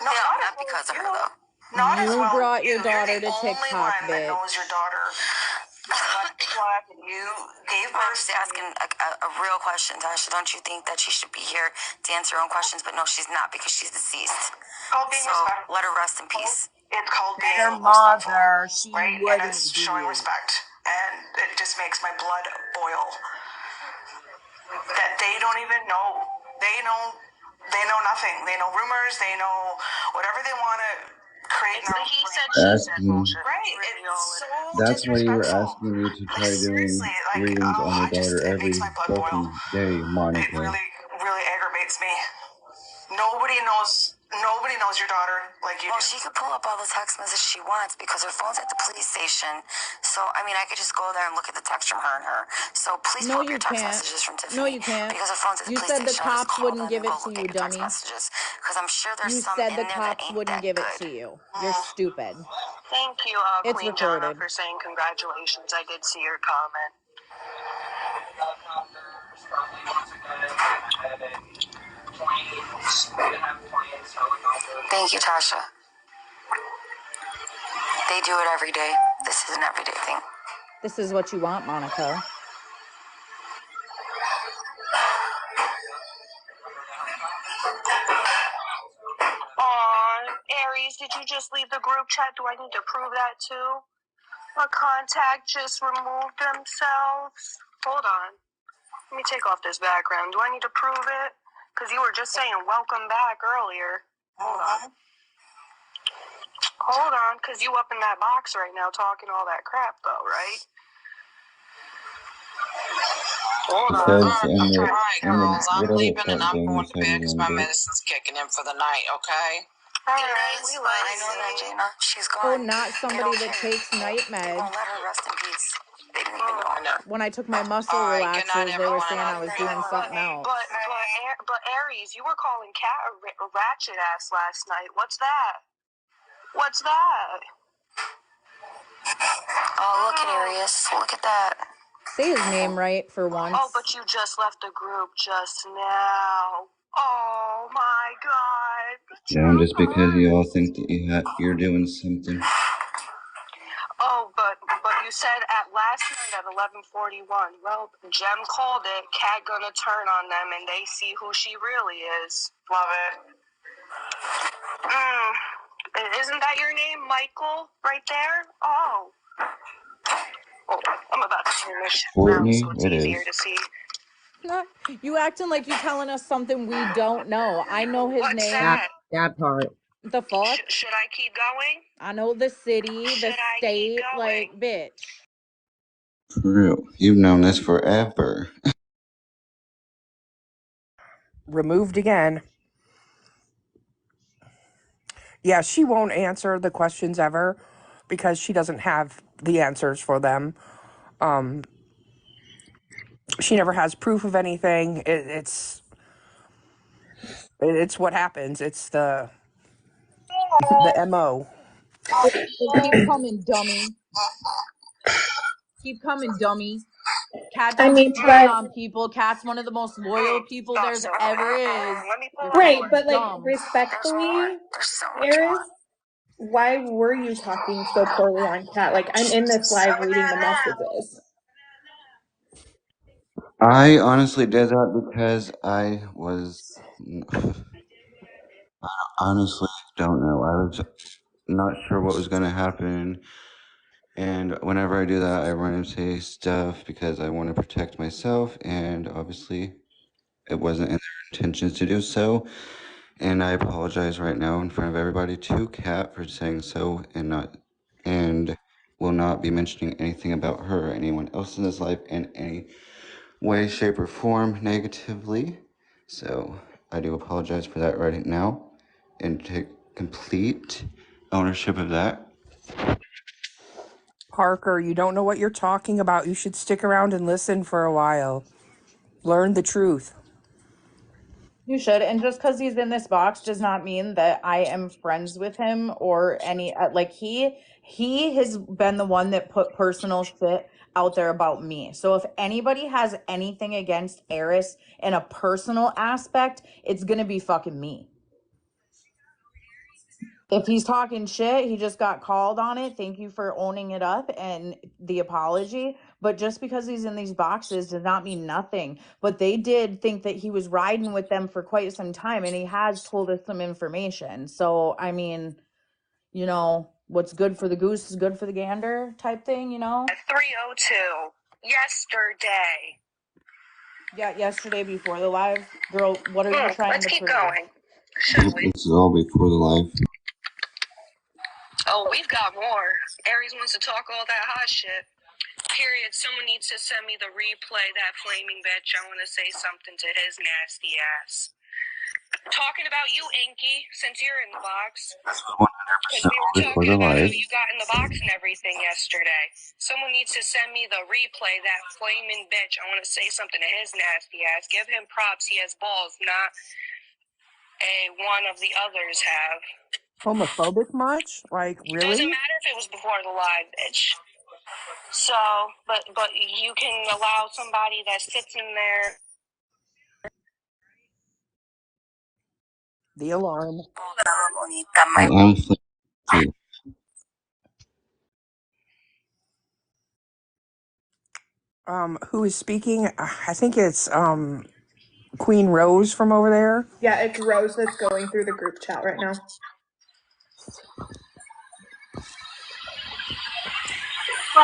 No, Yeah, not not as well because as of her, you. though. Not as You well brought as you. your daughter You're to the only TikTok, one that knows bitch. your daughter. You gave I'm birth just asking a real question, Tasha. Don't you think that she should be here to answer her own questions? But no, she's not because she's deceased. called being So respectful. let her rest in peace. It's called being Her respectful, mother, she right? And wouldn't it's be. showing respect, and it just makes my blood boil. That they don't even know. They know nothing. They know rumors. They know whatever they want to Creating It's the our own he said, brand. she said asking. bullshit. Right. Really It's all it so is. That's why you were disrespectful. asking me to Like try seriously, doing like readings on your daughter it every makes my blood boil. fucking day, It Monica. really aggravates me. Nobody knows your daughter like you do. Well, she could pull up all the text messages she wants because her phone's at the police station. So, I mean, I could just go there and look at the text from her and her. So, please No, pull up you your text can't. messages from Tiffany. No, you can't. Because her phone's at the You police said the station. I'll just cops call wouldn't them give and go it to look you, at your text dummy. messages. Because I'm sure there's You some said in the there that cops ain't wouldn't that give it good. to you. You're stupid. Thank you, It's Queen Jana, recorded. for saying congratulations. I did see your comment. Thank you, Tasha. They do it every day. This is an everyday thing. This is what you want, Monica. Aw, Aries, did you just leave the group chat? Do I need to prove that too? A contact just removed themselves. Hold on. Let me take off this background. Do I need to prove it? Because you were just saying welcome back earlier. Hold on. Hold on, because you up in that box right now talking all that crap, though, right? Hold on. Because in the Alright, girls, I'm middle leaving of that and I'm thing you going to said bed you're because gonna my do. medicine's kicking in for the night, okay? Alright, we love I know that, you. Jaina. She's Oh, gone. not They somebody don't that care. takes night They won't meds. let her rest in peace. They didn't even know. I know. When I took my muscle Alright, good night, relaxers, they were everyone. saying I was doing something else. But Aries, you were calling Kat a ratchet ass last night. What's that? What's that? Oh, look at Arius. Look at that. Say his name right for once. Oh, but you just left the group just now. Oh my God. Down just because you all think that you're doing something. Oh, but you said at last night at 11:41. Well, Jem called it. Kat gonna turn on them, and they see who she really is. Love it. Isn't that your name, Michael? Right there. Oh, I'm about to turn this shit down Courtney, so it's it easier is. to see. You acting like you telling us something we don't know. I know his What's name. that? That part. The fuck? Should I keep going? I know the city, Should the I keep state, going? like, bitch. For real. You've known this forever. Removed again. Yeah, she won't answer the questions ever because she doesn't have the answers for them. She never has proof of anything. It's what happens. It's the MO. Keep coming, dummy. Keep coming, dummy. Cat I doesn't mean, turn but on people. Cat's one of the most loyal people there's So, ever is. let me pull You're up. right, fucking but like dumb. There's more. respectfully, There's so much more. Eris, why were you talking so poorly on Kat? Like, I'm in this live reading the messages. I honestly did that because I honestly don't know. I was not sure what was going to happen. And whenever I do that, I run into stuff because I want to protect myself. And obviously, it wasn't in their intentions to do so. And I apologize right now in front of everybody to Kat for saying so and will not be mentioning anything about her or anyone else in this life in any way, shape, or form negatively. So I do apologize for that right now and take complete ownership of that. Parker, you don't know what you're talking about. You should stick around and listen for a while. Learn the truth. You should. And just because he's in this box does not mean that I am friends with him or any, like, he has been the one that put personal shit out there about me. So if anybody has anything against Eris in a personal aspect, it's gonna be fucking me. If he's talking shit, he just got called on it. Thank you for owning it up and the apology. But just because he's in these boxes does not mean nothing. But they did think that he was riding with them for quite some time, and he has told us some information. So, I mean, you know, what's good for the goose is good for the gander type thing, you know? At 3:02 yesterday. Yeah, yesterday before the live. Girl, what are you trying Let's to keep prove? going. Should we? This is all before the live. Oh, we've got more. Aries wants to talk all that hot shit. Period. Someone needs to send me the replay, that flaming bitch. I want to say something to his nasty ass. Talking about you, Inky, since you're in the box. This was 100% Because we were before talking the about how live. you got in the box and everything yesterday. Someone needs to send me the replay, that flaming bitch. I want to say something to his nasty ass. Give him props. He has balls, not one of the others have. Homophobic much? Like, It doesn't really? matter if it was before the live, bitch. So, but you can allow somebody that sits in there. The alarm. I am too. Who is speaking? I think it's Queen Rose from over there. Yeah, it's Rose that's going through the group chat right now. I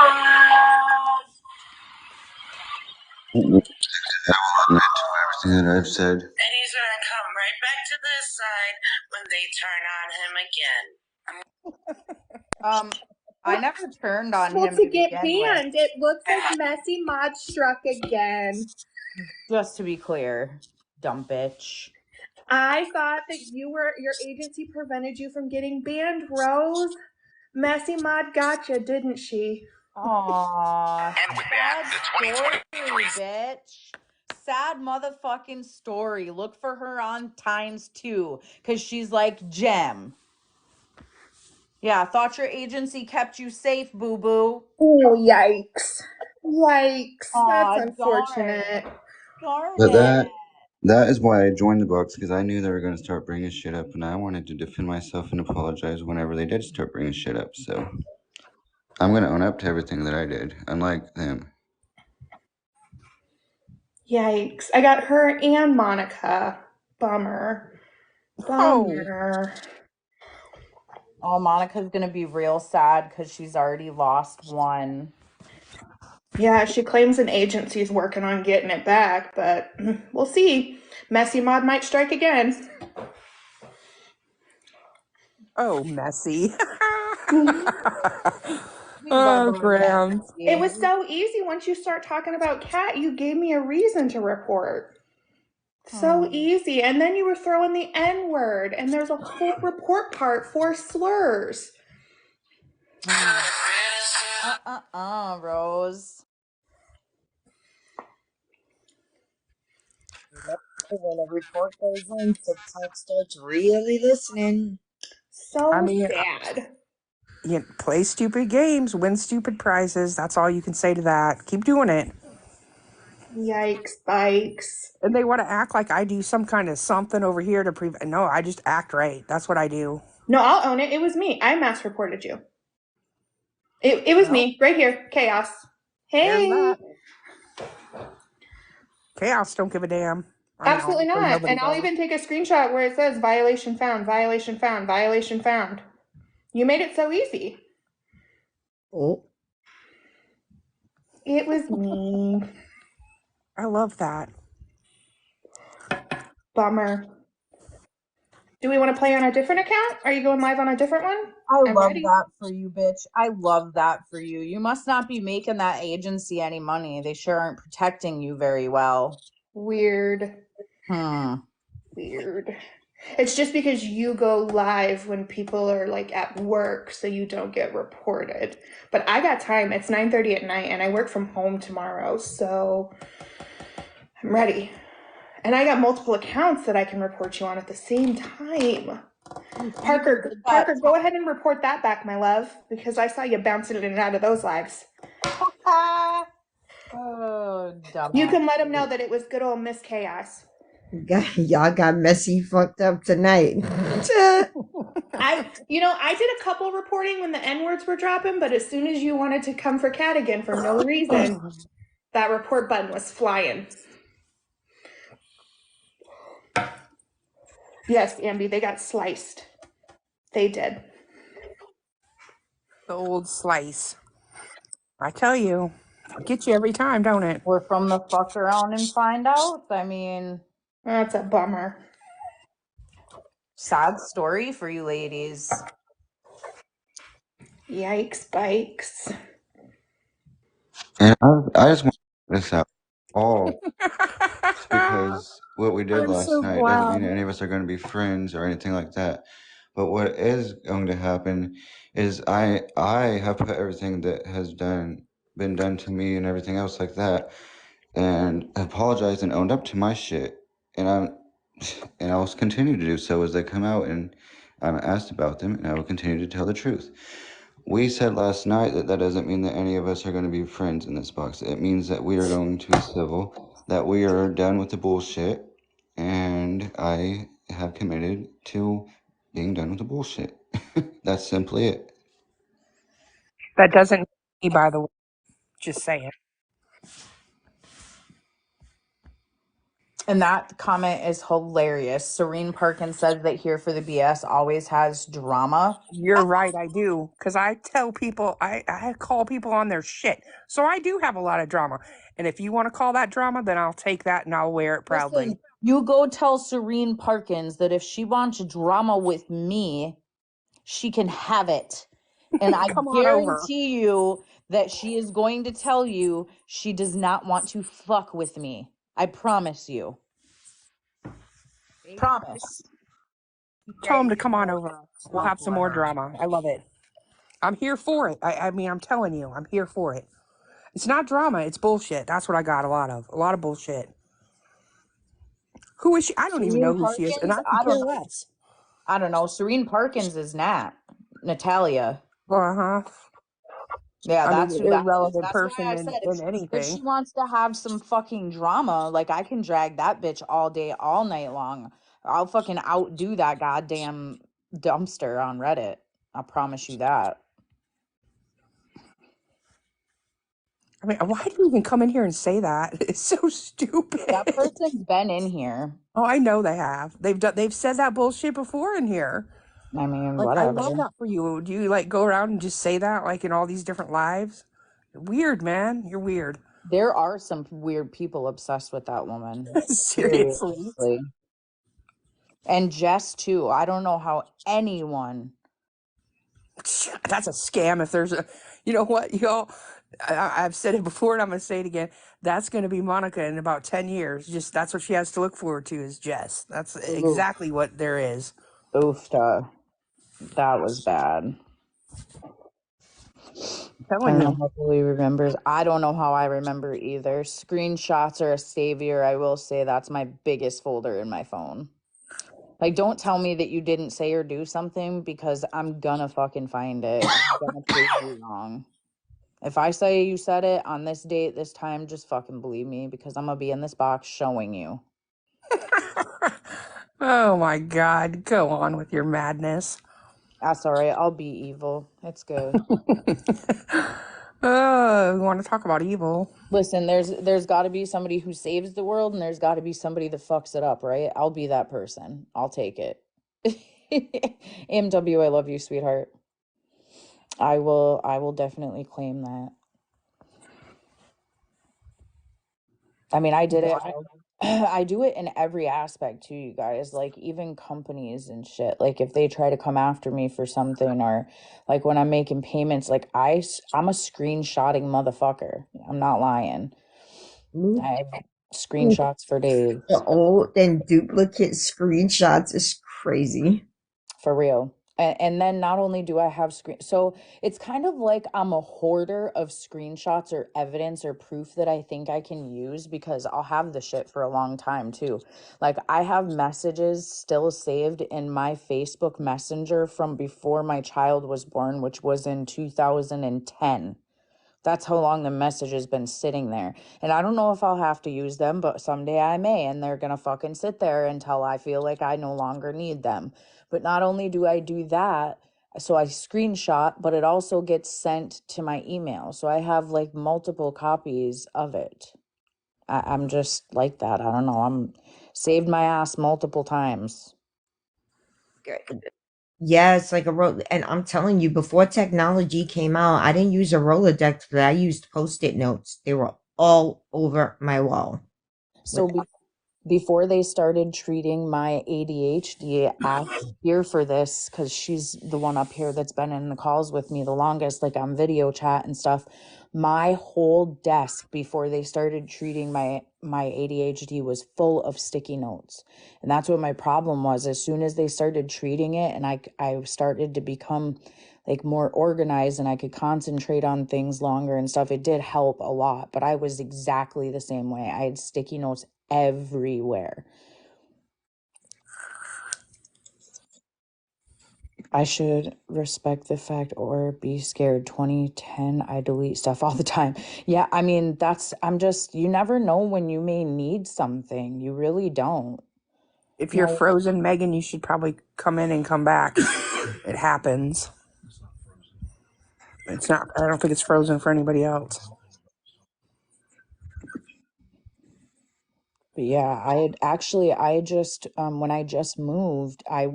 will admit to everything that I've said. And he's gonna come right back to this side when they turn on him again. I never turned on Well, him to to get begin with. banned, it looks like Messy Mod struck again. Just to be clear, dumb bitch. I thought that your agency prevented you from getting banned, Rose. Messy Mod gotcha, didn't she? Aww. Sad story, bitch. Sad motherfucking story. Look for her on ×2 because she's like Gem. Yeah, thought your agency kept you safe, boo boo. Oh, yikes. Yikes. That's Aw, unfortunate. Darn But it. that is why I joined the box, because I knew they were going to start bringing shit up, and I wanted to defend myself and apologize whenever they did start bringing shit up. So I'm going to own up to everything that I did, unlike them. Yikes. I got her and Monica. Bummer. Bummer. Oh, Monica's gonna be real sad because she's already lost one. Yeah, she claims an agency's working on getting it back, but we'll see. Messy Mod might strike again. Oh, messy. We love our Graham. Messy. It was so easy once you start talking about Cat. You gave me a reason to report. So easy. And then you were throwing the N word, and there's a whole report part for slurs. Rose. When a report goes in, TikTok starts really listening. So I mean, sad. You play stupid games, win stupid prizes. That's all you can say to that. Keep doing it. Yikes, bikes. And they want to act like I do some kind of something over here to prevent. No, I just act right. That's what I do. No, I'll own it. It was me. I mass reported you. It was me right here. Chaos. Hey. Chaos don't give a damn. Absolutely not. And I'll even take a screenshot where it says violation found, violation found, violation found. You made it so easy. Oh. It was me. I love that. Bummer. Do we want to play on a different account? Are you going live on a different one? I love that for you, bitch. I love that for you. You must not be making that agency any money. They sure aren't protecting you very well. Weird. Weird. It's just because you go live when people are like at work, so you don't get reported. But I got time. It's 9:30 at night, and I work from home tomorrow, so I'm ready. And I got multiple accounts that I can report you on at the same time. Parker, go ahead and report that back, my love, because I saw you bouncing in and out of those lives. Oh, dumb. You can let them know that it was good old Miss Chaos. Y'all got messy fucked up tonight. I did a couple reporting when the N-words were dropping, but as soon as you wanted to come for Cat again for no reason, that report button was flying. Yes, Ambi, they got sliced. They did. The old slice. I tell you, get you every time, don't it? We're from the fuck around and find out. I mean, that's a bummer. Sad story for you ladies. Yikes, bikes. And I just want to point this out all just because what we did I'm last so night doesn't glad. mean any of us are going to be friends or anything like that. But what is going to happen is I have put everything that has been done to me and everything else like that, and apologized and owned up to my shit. And I will continue to do so as they come out and I'm asked about them, and I will continue to tell the truth. We said last night that doesn't mean that any of us are going to be friends in this box. It means that we are going to be civil, that we are done with the bullshit, and I have committed to being done with the bullshit. That's simply it. That doesn't me, by the way. Just saying. And that comment is hilarious. Serene Perkins says that Here for the BS always has drama. You're right, I do. Because I tell people, I call people on their shit. So I do have a lot of drama. And if you want to call that drama, then I'll take that and I'll wear it proudly. Listen, you go tell Serene Perkins that if she wants drama with me, she can have it. And I Come on over. guarantee you that she is going to tell you she does not want to fuck with me. I promise you. Promise. Tell them to come on over. We'll have some more drama. I love it. I'm here for it. I mean, I'm telling you, I'm here for it. It's not drama. It's bullshit. That's what I got a lot of. A lot of bullshit. Who is she? I don't even know Serene who she is. And Perkins? I could care less. I don't know. Serene Perkins is Natalia. Uh-huh. Yeah, I that's mean, who that is. irrelevant That's person why I in said if anything. she wants to have some fucking drama, like I can drag that bitch all day, all night long. I'll fucking outdo that goddamn dumpster on Reddit. I promise you that. I mean, why do you even come in here and say that? It's so stupid. That person's been in here. Oh, I know they have. They've said that bullshit before in here. I mean, Like, I whatever. love that for you. Do you like go around and just say that like in all these different lives? Weird, man. You're weird. There are some weird people obsessed with that woman. Seriously. Seriously. And Jess too. I don't know how anyone. That's a scam. If there's a, you know what, y'all, I've said it before and I'm going to say it again. That's going to be Monica in about 10 years. Just that's what she has to look forward to is Jess. That's exactly what there is. Oofta. That was bad. I don't know how Billy remembers. I don't know how I remember either. Screenshots are a savior. I will say that's my biggest folder in my phone. Like, don't tell me that you didn't say or do something because I'm gonna fucking find it. I'm gonna prove you wrong. If I say you said it on this date, this time, just fucking believe me because I'm gonna be in this box showing you. Oh my God. Go on with your madness. That's all right. I'll be evil. It's good. We want to talk about evil. Listen, there's got to be somebody who saves the world, and there's got to be somebody that fucks it up, right? I'll be that person. I'll take it. MW, I love you, sweetheart. I will definitely claim that. I mean, I did it. I do it in every aspect too, you guys. Like even companies and shit. Like if they try to come after me for something, or like when I'm making payments, like I'm a screenshotting motherfucker. I'm not lying. I have screenshots for days. The old and duplicate screenshots is crazy. For real. And then not only do I have so it's kind of like I'm a hoarder of screenshots or evidence or proof that I think I can use because I'll have the shit for a long time too. Like I have messages still saved in my Facebook Messenger from before my child was born, which was in 2010. That's how long the message has been sitting there. And I don't know if I'll have to use them, but someday I may, and they're gonna fucking sit there until I feel like I no longer need them. But not only do I do that, so I screenshot, but it also gets sent to my email. So I have like multiple copies of it. I'm just like that. I don't know. I'm saved my ass multiple times. Yeah, it's like and I'm telling you, before technology came out, I didn't use a Rolodex, but I used Post-it notes. They were all over my wall. So before they started treating my ADHD, asked here for this because she's the one up here that's been in the calls with me the longest, like on video chat and stuff. My whole desk before they started treating my ADHD was full of sticky notes. And that's what my problem was. As soon as they started treating it and I started to become like more organized and I could concentrate on things longer and stuff, it did help a lot. But I was exactly the same way. I had sticky notes everywhere. I should respect the fact or be scared. 2010, I delete stuff all the time. Yeah, I mean, you never know when you may need something. You really don't. If you're frozen, Megan, you should probably come in and come back. It happens. It's not, I don't think it's frozen for anybody else. But yeah, I just, when I just moved, I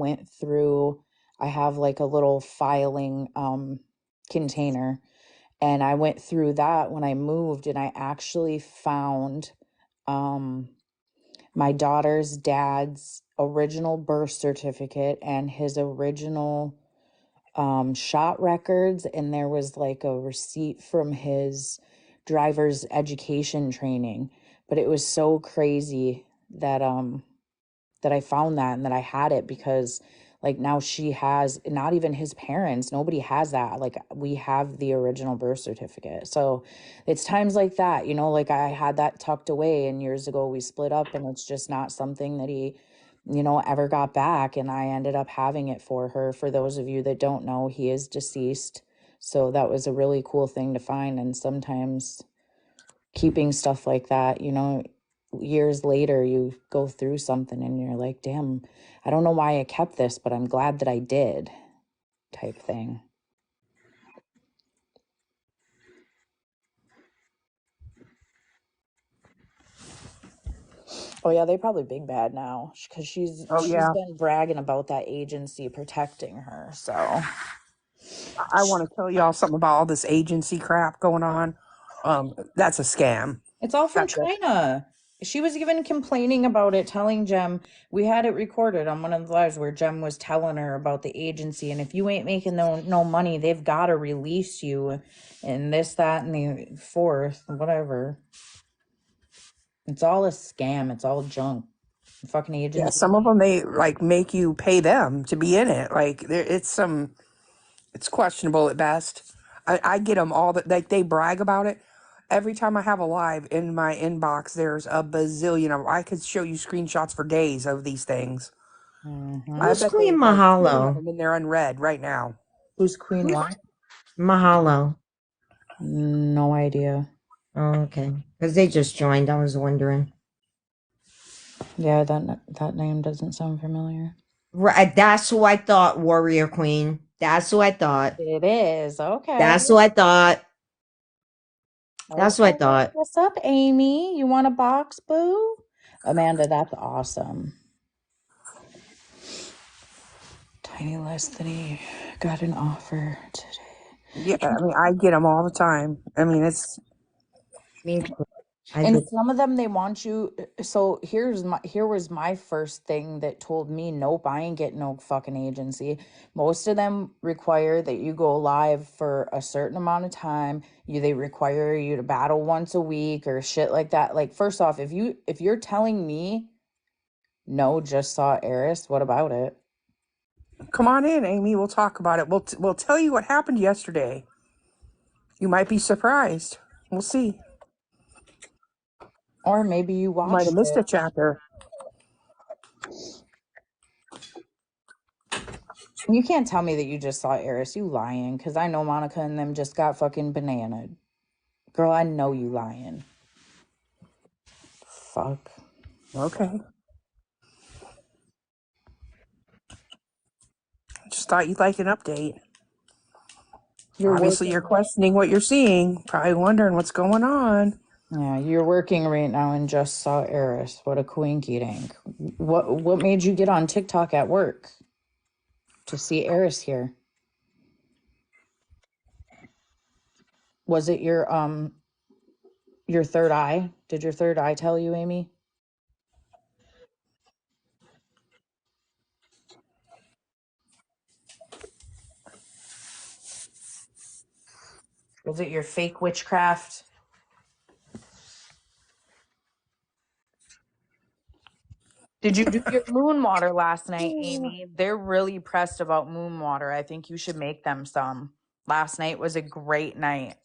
have like a little filing container, and I went through that when I moved, and I actually found my daughter's dad's original birth certificate and his original shot records, and there was like a receipt from his driver's education training. But it was so crazy that that I found that and that I had it, because like now she has, not even his parents, nobody has that. Like we have the original birth certificate. So it's times like that, you know, like I had that tucked away and years ago we split up, and it's just not something that he, you know, ever got back, and I ended up having it for her. For those of you that don't know, he is deceased. So that was a really cool thing to find. And sometimes keeping stuff like that, you know, years later you go through something and you're like, damn, I don't know why I kept this, but I'm glad that I did, type thing. Oh yeah, they probably big bad now because she's been bragging about that agency protecting her. So I want to tell y'all something about all this agency crap going on. That's a scam. it's all from China. She was even complaining about it, telling Jem, we had it recorded on one of the lives where Jem was telling her about the agency, and if you ain't making no money, they've got to release you, and this, that, and the fourth, whatever. It's all a scam. It's all junk. Fucking agency. Yeah, some of them, they like make you pay them to be in it. Like it's questionable at best. I get them all that, like they brag about it. Every time I have a live in my inbox, there's a bazillion of. I could show you screenshots for days of these things. I Who's bet Queen there's like 20 of Mahalo? them in there unread right now. Who's Queen what? Mahalo. No idea. Oh, okay. Because they just joined. I was wondering. Yeah, that name doesn't sound familiar. Right, that's who I thought, Warrior Queen. That's who I thought. It is. Okay. That's who I thought. That's who I thought. What's up, Amy? You want a box, boo? Amanda, that's awesome. Tiny Leslie got an offer today. Yeah, I mean, I get them all the time. I mean, it's. And some of them, they want you. So here was my first thing that told me, nope, I ain't getting no fucking agency. Most of them require that you go live for a certain amount of time. They require you to battle once a week or shit like that. Like, first off, if you're telling me, no, just saw Eris, what about it? Come on in, Amy. We'll talk about it. We'll tell you what happened yesterday. You might be surprised. We'll see. Or maybe you watched might have missed a chapter. You can't tell me that you just saw Eris. You lying, because I know Monica and them just got fucking bananaed. Girl, I know you lying. Fuck. Okay. Just thought you'd like an update. Obviously, you're questioning what you're seeing. Probably wondering what's going on. Yeah, you're working right now and just saw Eris. What a quinky dink. What made you get on TikTok at work to see Eris here? Was it your third eye? Did your third eye tell you, Amy? Was it your fake witchcraft? Did you do your moon water last night, Amy? They're really pressed about moon water. I think you should make them some. Last night was a great night.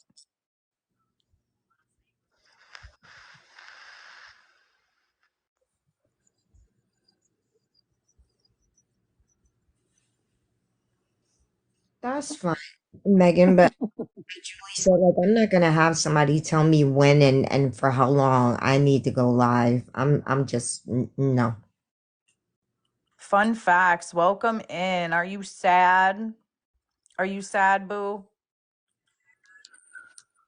That's fine, Megan, but Julie said, like, I'm not gonna have somebody tell me when and for how long I need to go live. I'm just no. Fun facts. Welcome in. Are you sad? Are you sad, boo?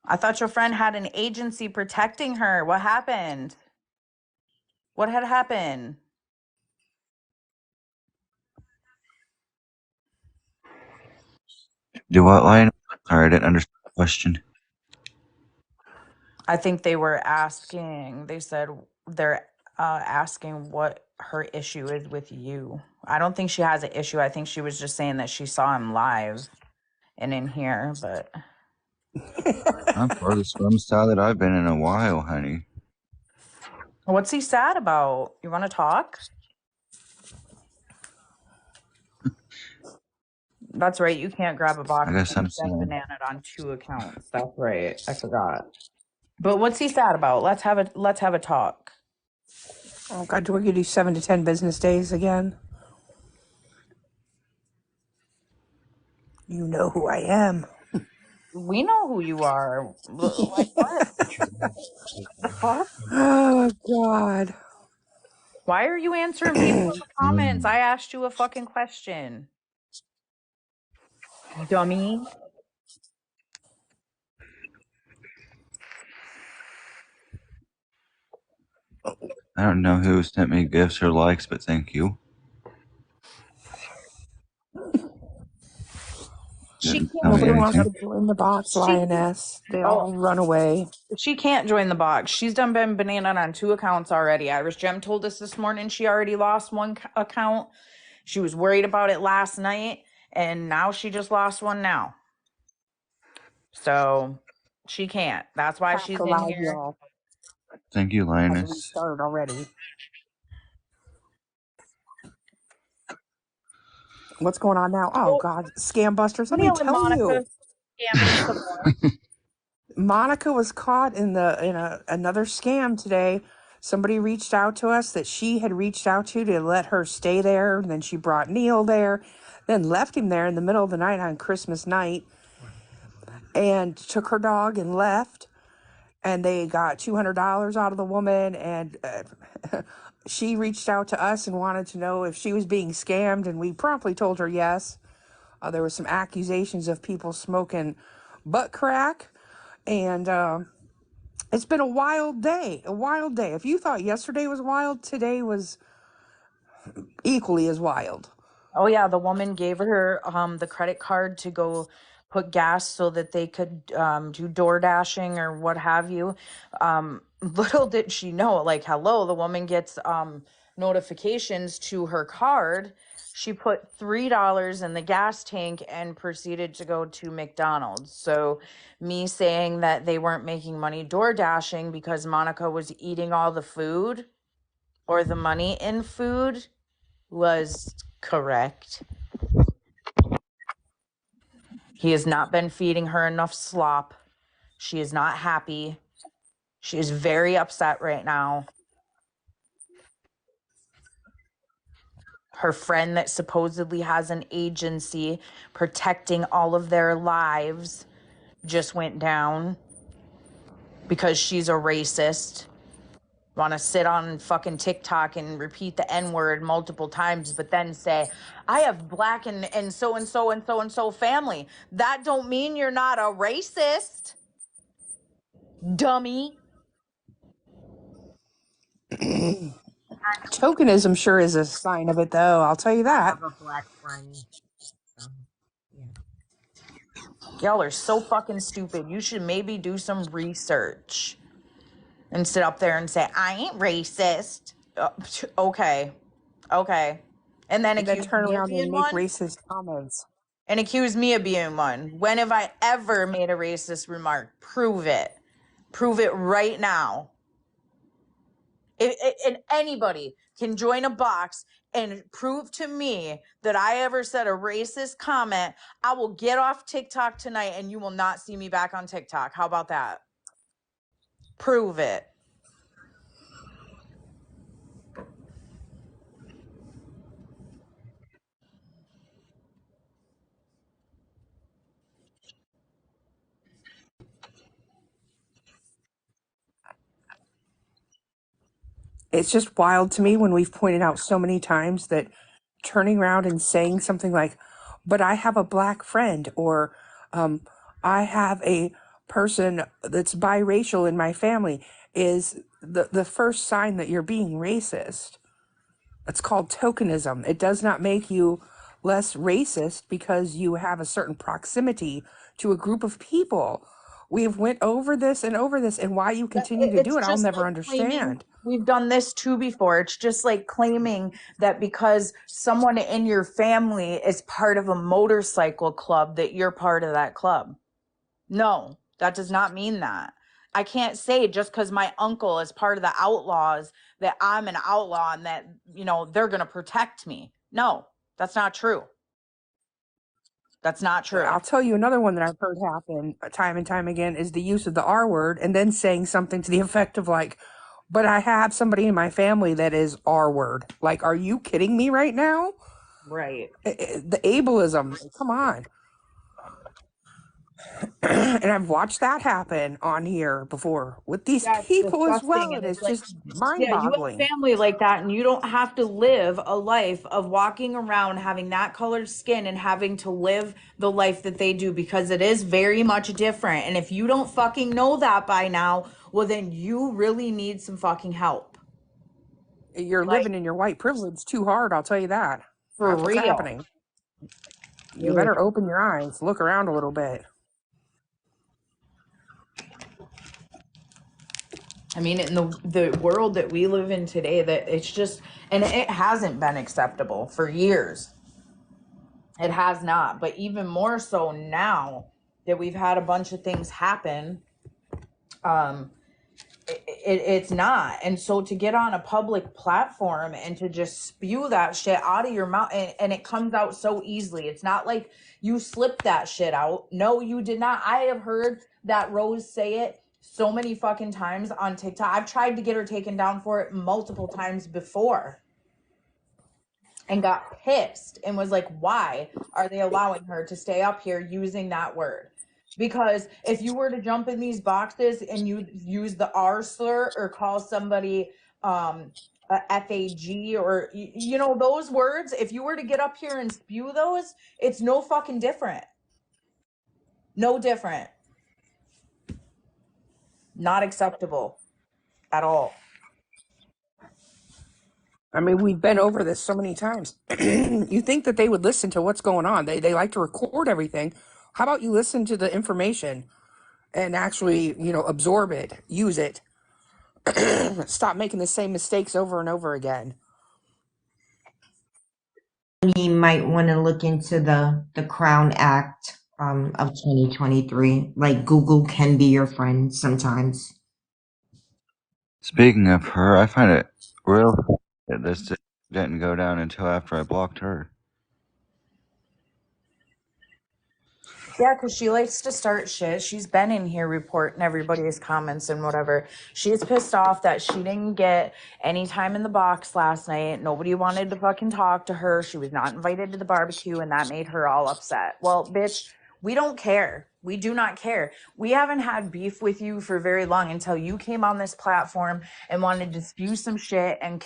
I thought your friend had an agency protecting her. What happened? What had happened? Do what line? Sorry, I didn't understand the question. I think they were asking, they said they're asking what her issue is with you. I don't think she has an issue. I think she was just saying that she saw him live and in here, but I'm farthest from style that I've been in a while, honey. what's he sad about? You want to talk? That's right. You can't grab a box I guess I'm and sad. banana on 2 accounts. That's right. I forgot. But what's he sad about? Let's have a talk. Oh God, do we do 7 to 10 business days again? You know who I am. We know who you are. Like what? The fuck? Oh God. Why are you answering people in the comments? I asked you a fucking question. Dummy. I don't know who sent me gifts or likes, but thank you. She Didn't can't tell me Nobody wants anything. to join the box, she Lioness. They all run away. she can't join the box. She's done been banana on 2 accounts already. Irish Gem told us this morning she already lost 1 account. She was worried about it last night, and now she just lost 1 now. So she can't. That's why Half she's the in live, here. y'all. Thank you, Has Linus. restarted already. What's going on now? Oh God, scam busters. Let me Neil and tell you. Monica scamming some more. Monica was caught in another scam today. Somebody reached out to us that she had reached out to let her stay there. And then she brought Neil there, then left him there in the middle of the night on Christmas night and took her dog and left. And they got $200 out of the woman. And she reached out to us and wanted to know if she was being scammed. And we promptly told her yes. There was some accusations of people smoking butt crack. And it's been a wild day. If you thought yesterday was wild, today was equally as wild. Oh yeah, the woman gave her the credit card to go put gas so that they could do door dashing or what have you. Little did she know, like, hello, the woman gets notifications to her card. She put $3 in the gas tank and proceeded to go to McDonald's. So me saying that they weren't making money door dashing because Monica was eating all the food or the money in food was correct. He has not been feeding her enough slop. She is not happy. She is very upset right now. Her friend that supposedly has an agency protecting all of their lives just went down because she's a racist. Want to sit on fucking TikTok and repeat the N-word multiple times, but then say, I have black and so and so and so and so family. That don't mean you're not a racist, dummy. Tokenism sure is a sign of it, though. I'll tell you that. I have a black friend. So, yeah. Y'all are so fucking stupid. You should maybe do some research and sit up there and say, I ain't racist. Okay. And then And then accuse turn me of around and being make one. racist comments. and accuse me of being one. When have I ever made a racist remark? Prove it. Prove it right now. And anybody can join a box and prove to me that I ever said a racist comment, I will get off TikTok tonight and you will not see me back on TikTok. How about that? Prove it. It's just wild to me when we've pointed out so many times that turning around and saying something like, but I have a black friend, or I have a person that's biracial in my family, is the first sign that you're being racist. It's called tokenism. It does not make you less racist because you have a certain proximity to a group of people. We've went over this, and why you continue to do It's it, I'll just never like claiming, understand. we've done this too before. It's just like claiming that because someone in your family is part of a motorcycle club, that you're part of that club. No, that does not mean that. I can't say just because my uncle is part of the outlaws that I'm an outlaw and that, they're going to protect me. No, that's not true. That's not true. I'll tell you another one that I've heard happen time and time again is the use of the R word and then saying something to the effect of like, but I have somebody in my family that is R word. Like, are you kidding me right now? Right. The ableism, come on. And I've watched that happen on here before with these Yeah, it's people as disgusting. well. And And it's it's like, just yeah, you have mind-boggling. family like that, and you don't have to live a life of walking around having that colored skin and having to live the life that they do, because it is very much different. And if you don't fucking know that by now, well, then you really need some fucking help. You're Like, living in your white privilege too hard, I'll tell you that. for That's what's real. happening. You better open your eyes, look around a little bit. I mean, in the world that we live in today, that it's just, and it hasn't been acceptable for years. It has not, but even more so now that we've had a bunch of things happen, um, it's not. And so to get on a public platform and to just spew that shit out of your mouth, and it comes out so easily. It's not like you slipped that shit out. No, you did not. I have heard that Rose say it so many fucking times on TikTok. I've tried to get her taken down for it multiple times before and got pissed and was like, why are they allowing her to stay up here using that word? Because if you were to jump in these boxes and you use the R slur or call somebody a FAG or, those words, if you were to get up here and spew those, it's no fucking different. No different. Not acceptable at all. I mean, we've been over this so many times. You think that they would listen to what's going on. They like to record everything. How about you listen to the information and actually, absorb it, use it. Stop making the same mistakes over and over again. You might want to look into the Crown Act of 2023. Like, Google can be your friend sometimes. Speaking of her, I find it real funny that this didn't go down until after I blocked her. Yeah, because she likes to start shit. She's been in here reporting everybody's comments and whatever. She's pissed off that she didn't get any time in the box last night. Nobody wanted to fucking talk to her. She was not invited to the barbecue, and that made her all upset. Well, bitch, we don't care. We do not care. We haven't had beef with you for very long until you came on this platform and wanted to spew some shit and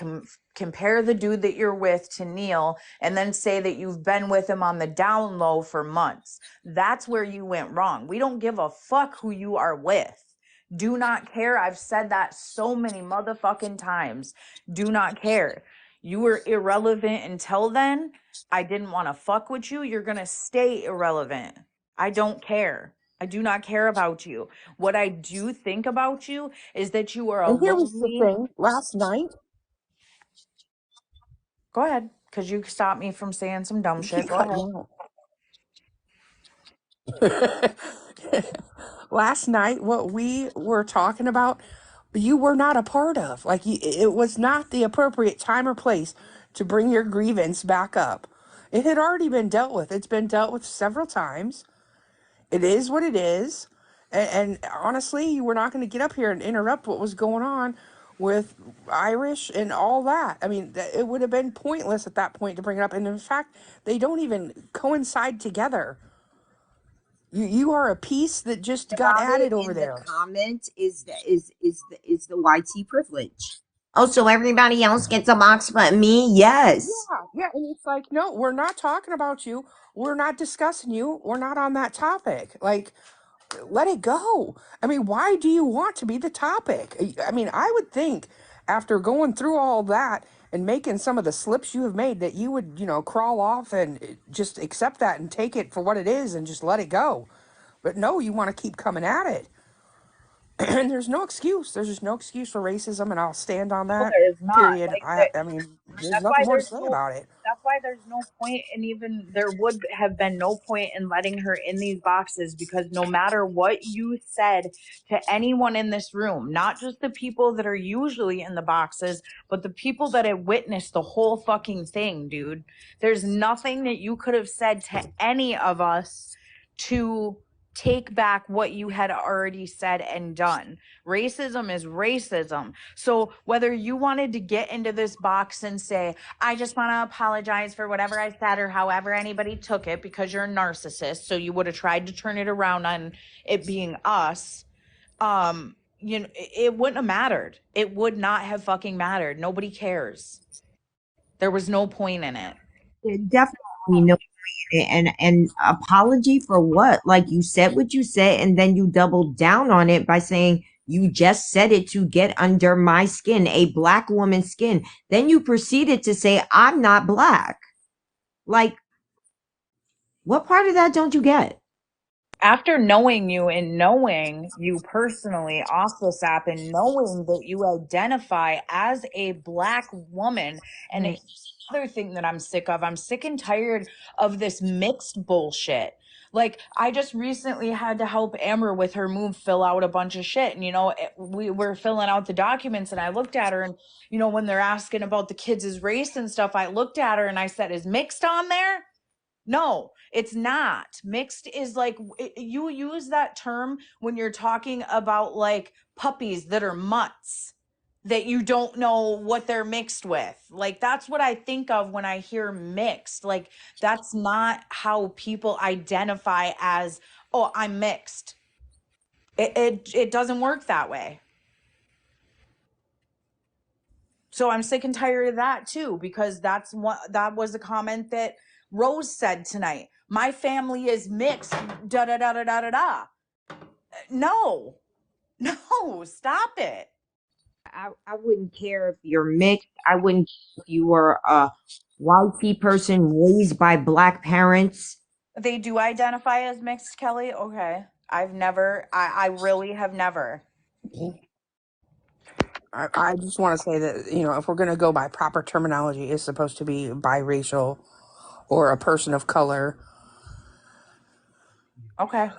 compare the dude that you're with to Neil and then say that you've been with him on the down low for months. That's where you went wrong. We don't give a fuck who you are with. Do not care. I've said that so many motherfucking times. Do not care. You were irrelevant until then. I didn't want to fuck with you. You're going to stay irrelevant. I don't care. I do not care about you. What I do think about you is that you are a And here was the lonely. thing last night. Go ahead, because you stopped me from saying some dumb You shit. keep Go cutting ahead. out. Last night, what we were talking about, you were not a part of. Like, it was not the appropriate time or place to bring your grievance back up. It had already been dealt with. It's been dealt with several times. It is what it is. And honestly, you were not going to get up here and interrupt what was going on with Irish and all that. I mean, it would have been pointless at that point to bring it up. And in fact, they don't even coincide together. You are a piece that just got About it added over in the there. comments is the YT privilege. Oh, so everybody else gets a box but me? Yes. Yeah, and it's like, no, we're not talking about you. We're not discussing you. We're not on that topic. Like, let it go. I mean, why do you want to be the topic? I mean, I would think after going through all that and making some of the slips you have made that you would, crawl off and just accept that and take it for what it is and just let it go. But no, you want to keep coming at it. And there's no excuse. There's just no excuse for racism, and I'll stand on No, that. there is not. Period. Like I mean, there's that's why nothing more to there's say no about it. that's why there's no point, and even there would have been no point in letting her in these boxes, because no matter what you said to anyone in this room, not just the people that are usually in the boxes, but the people that have witnessed the whole fucking thing, dude, there's nothing that you could have said to any of us to take back what you had already said and done. Racism is racism. So whether you wanted to get into this box and say, I just want to apologize for whatever I said or however anybody took it, because you're a narcissist, so you would have tried to turn it around on it being us, it wouldn't have mattered. It would not have fucking mattered. Nobody cares. There was no point in it. Definitely no. And apology for what? Like, you said what you said, and then you doubled down on it by saying you just said it to get under my skin, a black woman's skin. Then you proceeded to say I'm not black. Like, what part of that don't you get? After knowing you and knowing you personally off this app and knowing that you identify as a black woman, and Mm. here's another thing that I'm sick of. I'm sick and tired of this mixed bullshit. Like, I just recently had to help Amber with her move, fill out a bunch of shit. And, we were filling out the documents, and I looked at her, and, when they're asking about the kids' race and stuff, I looked at her and I said, is mixed on there? No, it's not. Mixed is like, you use that term when you're talking about like puppies that are mutts that you don't know what they're mixed with. Like, that's what I think of when I hear mixed. Like, that's not how people identify as, oh, I'm mixed. It doesn't work that way. So I'm sick and tired of that too, because that was a comment that Rose said tonight. My family is mixed. Da da da da da da da. No, stop it. I wouldn't care if you're mixed. I wouldn't care if you were a YT person raised by black parents. They do identify as mixed, Kelly. Okay. I really have never. I just want to say that, if we're going to go by proper terminology, it's supposed to be biracial or a person of color. Okay.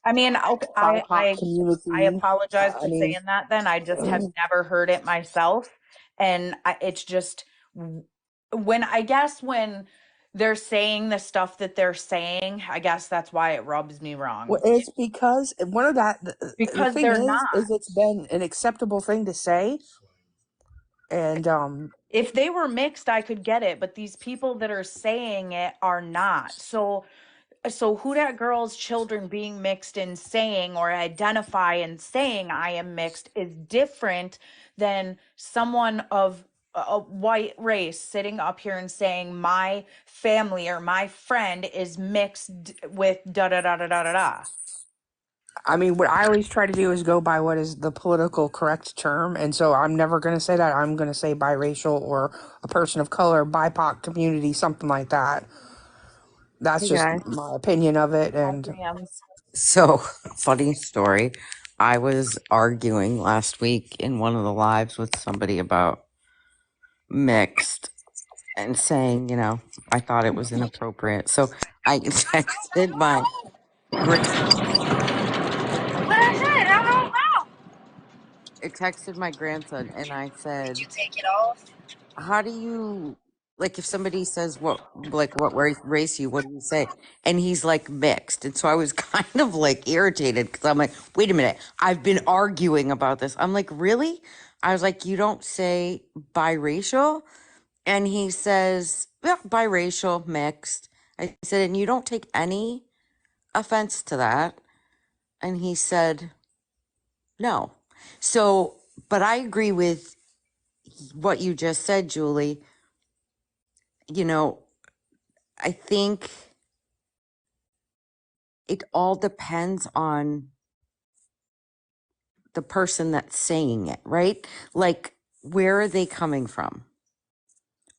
I mean, okay, I apologize for saying that then. I just have never heard it myself. And it's just, when they're saying the stuff that they're saying, I guess that's why it rubs me wrong. Well, it's because one of the thing they're not. is it's been an acceptable thing to say. And if they were mixed, I could get it, but these people that are saying it are not. So who that girl's children being mixed and saying, or identify and saying I am mixed, is different than someone of a white race sitting up here and saying my family or my friend is mixed with da da da da da da da. I mean, what I always try to do is go by what is the political correct term. And so I'm never going to say that. I'm going to say biracial or a person of color, BIPOC community, something like that. That's just my opinion of it. And so, funny story. I was arguing last week in one of the lives with somebody about mixed and saying, I thought it was inappropriate. So I texted Grace What I said, I don't know. it texted my grandson, and I Did you said, take it off? how do you, like, if somebody says what race you, what do you say? And he's like mixed. And so I was kind of like irritated because I'm like, wait a minute, I've been arguing about this. I'm like, really? I was like, you don't say biracial? And he says, yeah, biracial, mixed. I said, and you don't take any offense to that? And he said, no. So, but I agree with what you just said, Julie. You know, I think it all depends on the person that's saying it, right? Like, where are they coming from?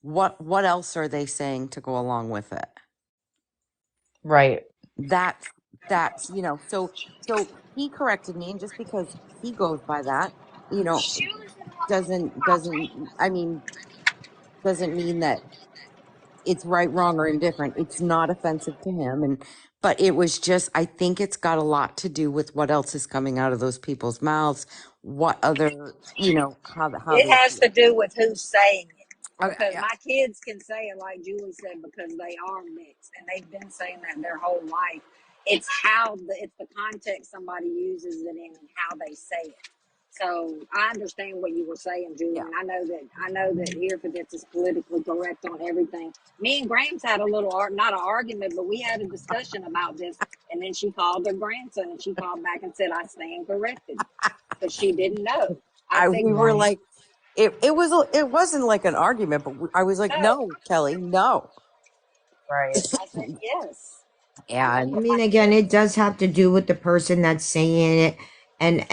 What else are they saying to go along with it? Right. That's so he corrected me, and just because he goes by that, you know, doesn't I mean doesn't mean that it's right, wrong, or indifferent. It's not offensive to him, and but it was just, I think it's got a lot to do with what else is coming out of those people's mouths, what other, how It they has to feel. do with who's saying it. Because Yeah, my kids can say it like Julie said because they are mixed and they've been saying that their whole life. It's the context somebody uses it in and how they say it. So I understand what you were saying, Julie, yeah, and I know that here for this is politically correct on everything. Me and Grams had a little not an argument, but we had a discussion about this, and then she called her grandson and she called back and said, I stand corrected because she didn't know. I said, we were Graham, like, it wasn't like an argument, but I was like, no. no, Kelly, no. Right. I said, yes. I And love I my mean, again, kids. it does have to do with the person that's saying it. And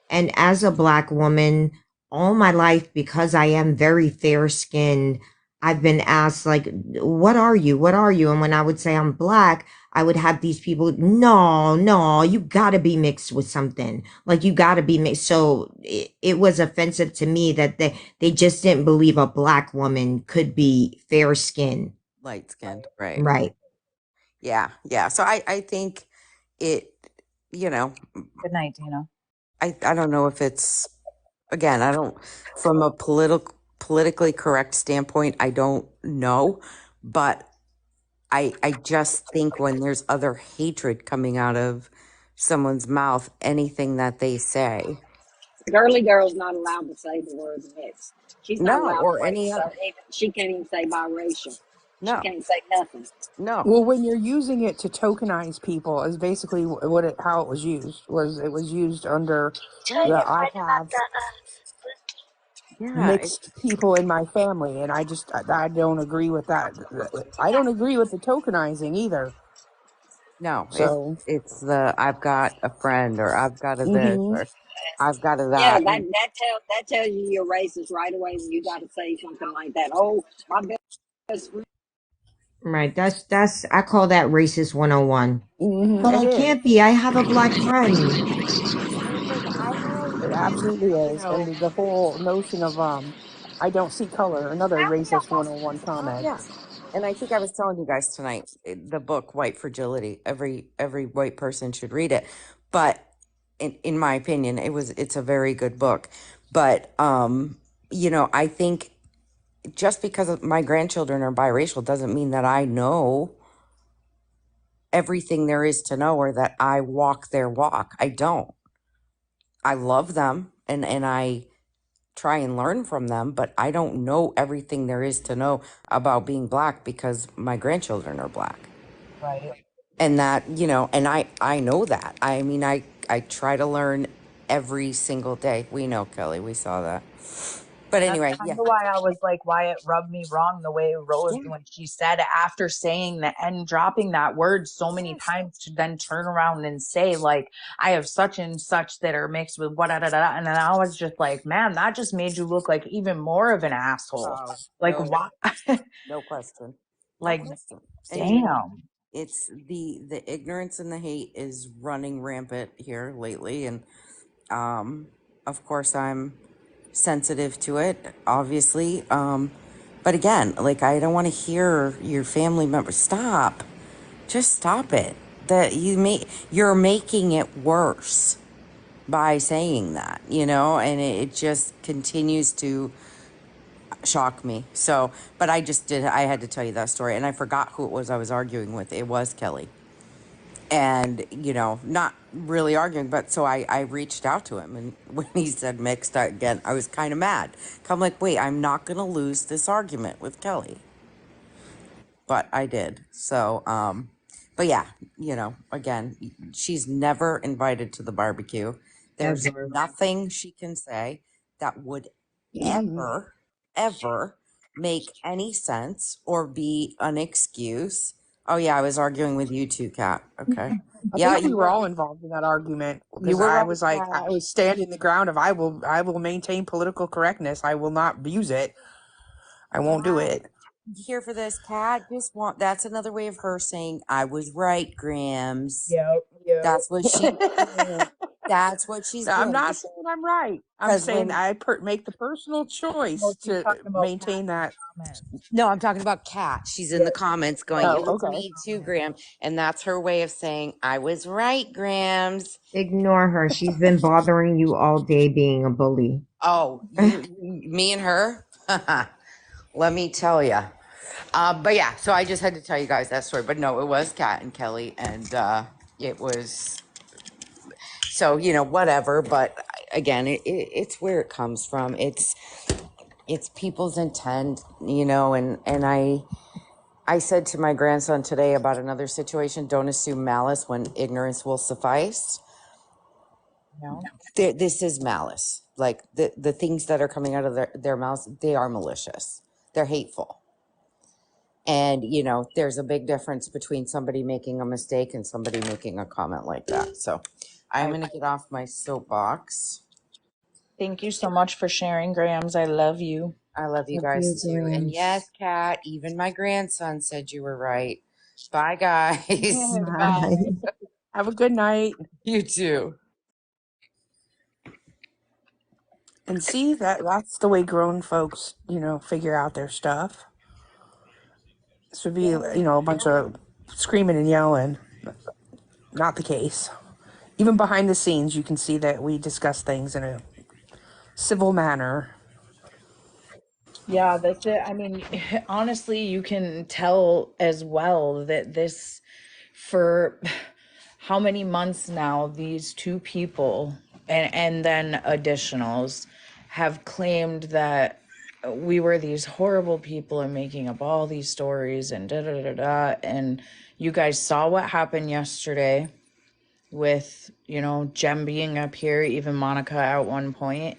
and as a black woman, all my life, because I am very fair skinned, I've been asked like, what are you? What are you? And when I would say I'm black, I would have these people, no, you gotta be mixed with something. Like you gotta be mixed. So it was offensive to me that they just didn't believe a black woman could be fair skinned. light skinned, right? Right. Yeah. So I think it, you know, Good night, Dina. I don't know if it's, again, I don't, from a politically correct standpoint, I don't know, but I just think when there's other hatred coming out of someone's mouth, anything that they say, Girly girl's not allowed to say the word mixed. She's not no, allowed to or say any so. other, Even she can't even say biracial. She no, can't say nothing. no, Well, when you're using it to tokenize people, is basically how it was used. It was used under Tell right, the your I friend about have the yeah, mixed people in my family, and I don't agree with that. I don't agree with the tokenizing either. no, So, I've got a friend, or I've got a this, hmm or I've got a Yeah, that, and that tells you you're racist right away when you got to say something like that. Oh, my best friend. Right. That's I call that racist 101. But it I is. can't be. I have a black friend. and it's like I have, It absolutely you is. know, And the whole notion of I don't see color, another racist 101 oh comment. yeah. And I think I was telling you guys tonight, the book White Fragility, every white person should read it. But in my opinion, it's a very good book. But I think just because my grandchildren are biracial doesn't mean that I know everything there is to know, or that I walk their walk. I don't. I love them, and I try and learn from them, but I don't know everything there is to know about being black because my grandchildren are black. Right. And that, and I know that. I mean, I try to learn every single day. We know, Kelly, we saw that. But That's anyway, kind yeah. of why I was like, why it rubbed me wrong the way Rose, Yeah. when she said after saying that and dropping that word so many Yes. times, to then turn around and say, like, I have such and such that are mixed with what, and then I was just like, man, that just made you look like even more of an asshole. Oh, Like, no, why? no question. No Like, question. And damn. it's the ignorance and the hate is running rampant here lately, and of course I'm sensitive to it, obviously. But again, like, I don't want to hear your family members. Stop. Just stop it. that you're making it worse by saying that, and it just continues to shock me. So, but I had to tell you that story, and I forgot who it was I was arguing with. It was Kelly. And, not really arguing, but so I reached out to him, and when he said mixed, again, I was kind of mad. I'm like, wait, I'm not going to lose this argument with Kelly. But I did. So, but yeah, again, she's never invited to the barbecue. There's Ever. nothing she can say that would ever make any sense or be an excuse. Oh yeah, I was arguing with you too, Kat. Okay. I Yeah, think we were all involved in that argument you because were I right, was like, Kat. I was standing the ground of I will maintain political correctness. I will not abuse it. I won't do it. Here for this, Kat. That's another way of her saying I was right, Grams. Yep. That's what she did. That's what she's I'm doing. not saying I'm right. I'm 'Cause saying when- I make the personal choice No, she's to talking about maintain that. No, I'm talking about Kat. She's in the comments going, Oh, it was okay. me too, Graham. And that's her way of saying, I was right, Grams. Ignore her. She's been bothering you all day being a bully. Oh, me and her? Let me tell you. But yeah, so I just had to tell you guys that story. But no, it was Kat and Kelly. And it was, so, whatever. But again, it's where it comes from. It's people's intent, and I said to my grandson today about another situation, don't assume malice when ignorance will suffice. No. This is malice. Like the things that are coming out of their mouths, they are malicious. They're hateful. And, there's a big difference between somebody making a mistake and somebody making a comment like that. So I'm going to get off my soapbox. Thank you so much for sharing, Grams. I love you. I love you guys too. And yes, Kat, even my grandson said you were right. Bye, guys. Bye. Have a good night. You too. And see, that's the way grown folks, figure out their stuff. This would be, a bunch of screaming and yelling. Not the case. Even behind the scenes, you can see that we discuss things in a civil manner. Yeah, that's it. I mean, honestly, you can tell as well that this, for how many months now, these two people and then additionals have claimed that we were these horrible people and making up all these stories and da da da da. And you guys saw what happened yesterday with, Jem being up here, even Monica at one point.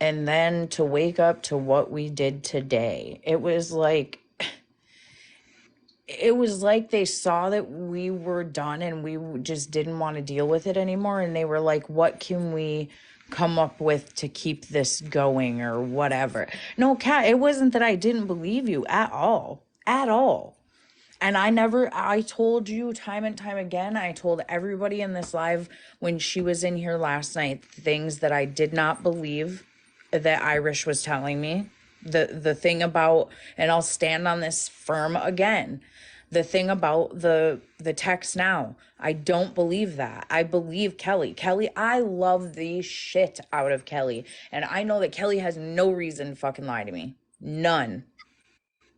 And then to wake up to what we did today, it was like they saw that we were done and we just didn't want to deal with it anymore. And they were like, what can we come up with to keep this going or whatever? No, Kat, it wasn't that I didn't believe you at all. And I told you time and time again, I told everybody in this live when she was in here last night, things that I did not believe that Irish was telling me. The thing about, and I'll stand on this firm again, the thing about the text now, I don't believe that. I believe Kelly. I love the shit out of Kelly. And I know that Kelly has no reason to fucking lie to me. None.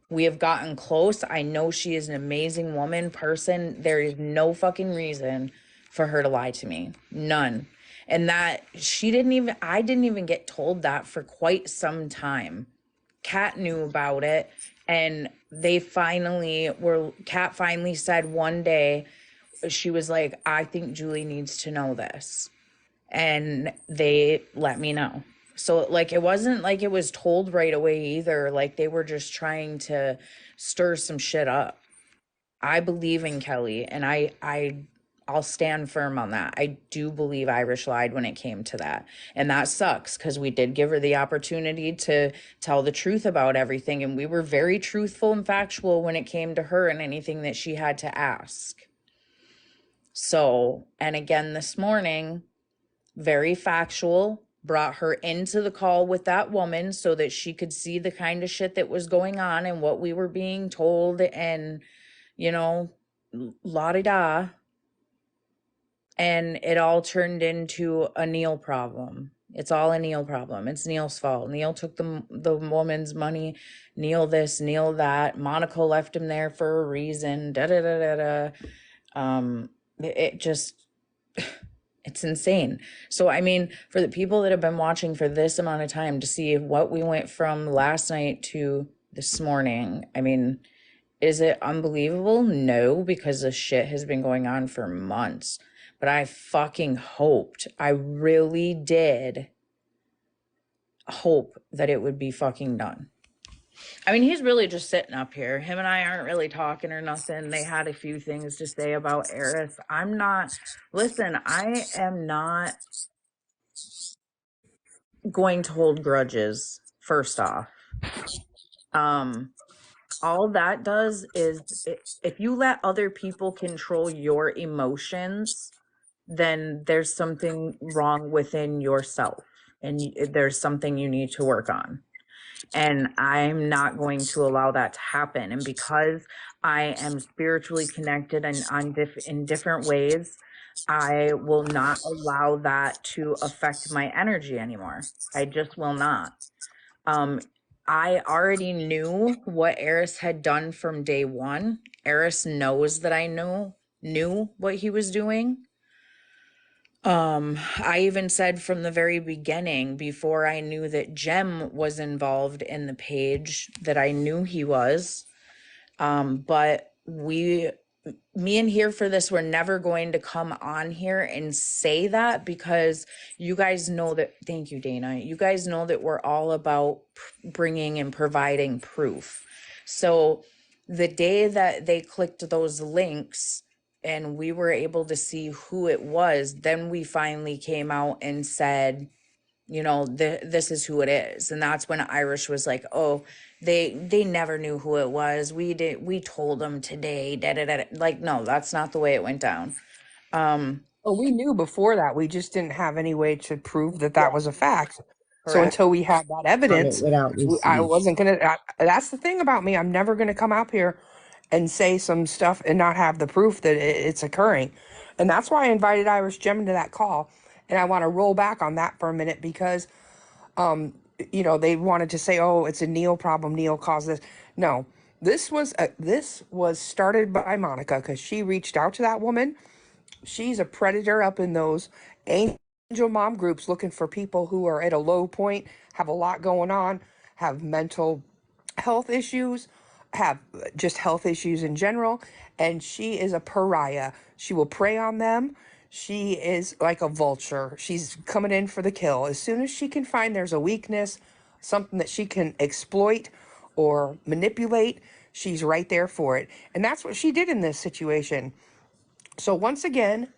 We have gotten close. I know she is an amazing woman, person. There is no fucking reason for her to lie to me. None. And that I didn't even get told that for quite some time. Kat knew about it, and Kat finally said one day, she was like, I think Julie needs to know this. And they let me know. So like, it wasn't like it was told right away either. Like they were just trying to stir some shit up. I believe in Kelly, and I'll stand firm on that. I do believe Irish lied when it came to that. And that sucks because we did give her the opportunity to tell the truth about everything. And we were very truthful and factual when it came to her and anything that she had to ask. So, and again, this morning, very factual, brought her into the call with that woman so that she could see the kind of shit that was going on and what we were being told and, la-di-da. and it all turned into a Neil problem. It's all a Neil problem. It's Neil's fault. Neil took the woman's money. Neil this, Neil that. Monica left him there for a reason. Da da da da da. It just, it's insane. So I mean, for the people that have been watching for this amount of time to see what we went from last night to this morning, I mean, is it unbelievable? No, because the shit has been going on for months. But I fucking hoped, I really did hope that it would be fucking done. I mean, he's really just sitting up here. Him and I aren't really talking or nothing. They had a few things to say about Eris. I'm not, listen, I am not going to hold grudges, first off. All that does is, if you let other people control your emotions, then there's something wrong within yourself, and there's something you need to work on. And I'm not going to allow that to happen. And because I am spiritually connected and in different ways, I will not allow that to affect my energy anymore. I just will not. I already knew what Eris had done from day one. Eris knows that I knew what he was doing. I even said from the very beginning, before I knew that Jem was involved in the page, that I knew he was. But me and Here for This were never going to come on here and say that, because you guys know that, thank you, Dana. You guys know that we're all about bringing and providing proof. So the day that they clicked those links and we were able to see who it was, then we finally came out and said, you know, this is who it is. And that's when Irish was like, oh, they never knew who it was. We told them today, da da da. Like, no, that's not the way it went down. Well, we knew before that. We just didn't have any way to prove that that was a fact. So Correct. until we had that On it evidence, without I receipt. wasn't gonna. That's the thing about me. I'm never gonna come up here and say some stuff and not have the proof that it's occurring. And that's why I invited Irish Gem into that call. And I want to roll back on that for a minute because, you know, they wanted to say, oh, it's a Neil problem. Neil caused this. No, this was started by Monica because she reached out to that woman. She's a predator up in those angel mom groups looking for people who are at a low point, have a lot going on, have mental health issues, have just health issues in general. And she is a pariah. She will prey on them. She is like a vulture. She's coming in for the kill. As soon as she can find there's a weakness, something that she can exploit or manipulate, she's right there for it. And that's what she did in this situation. So once again,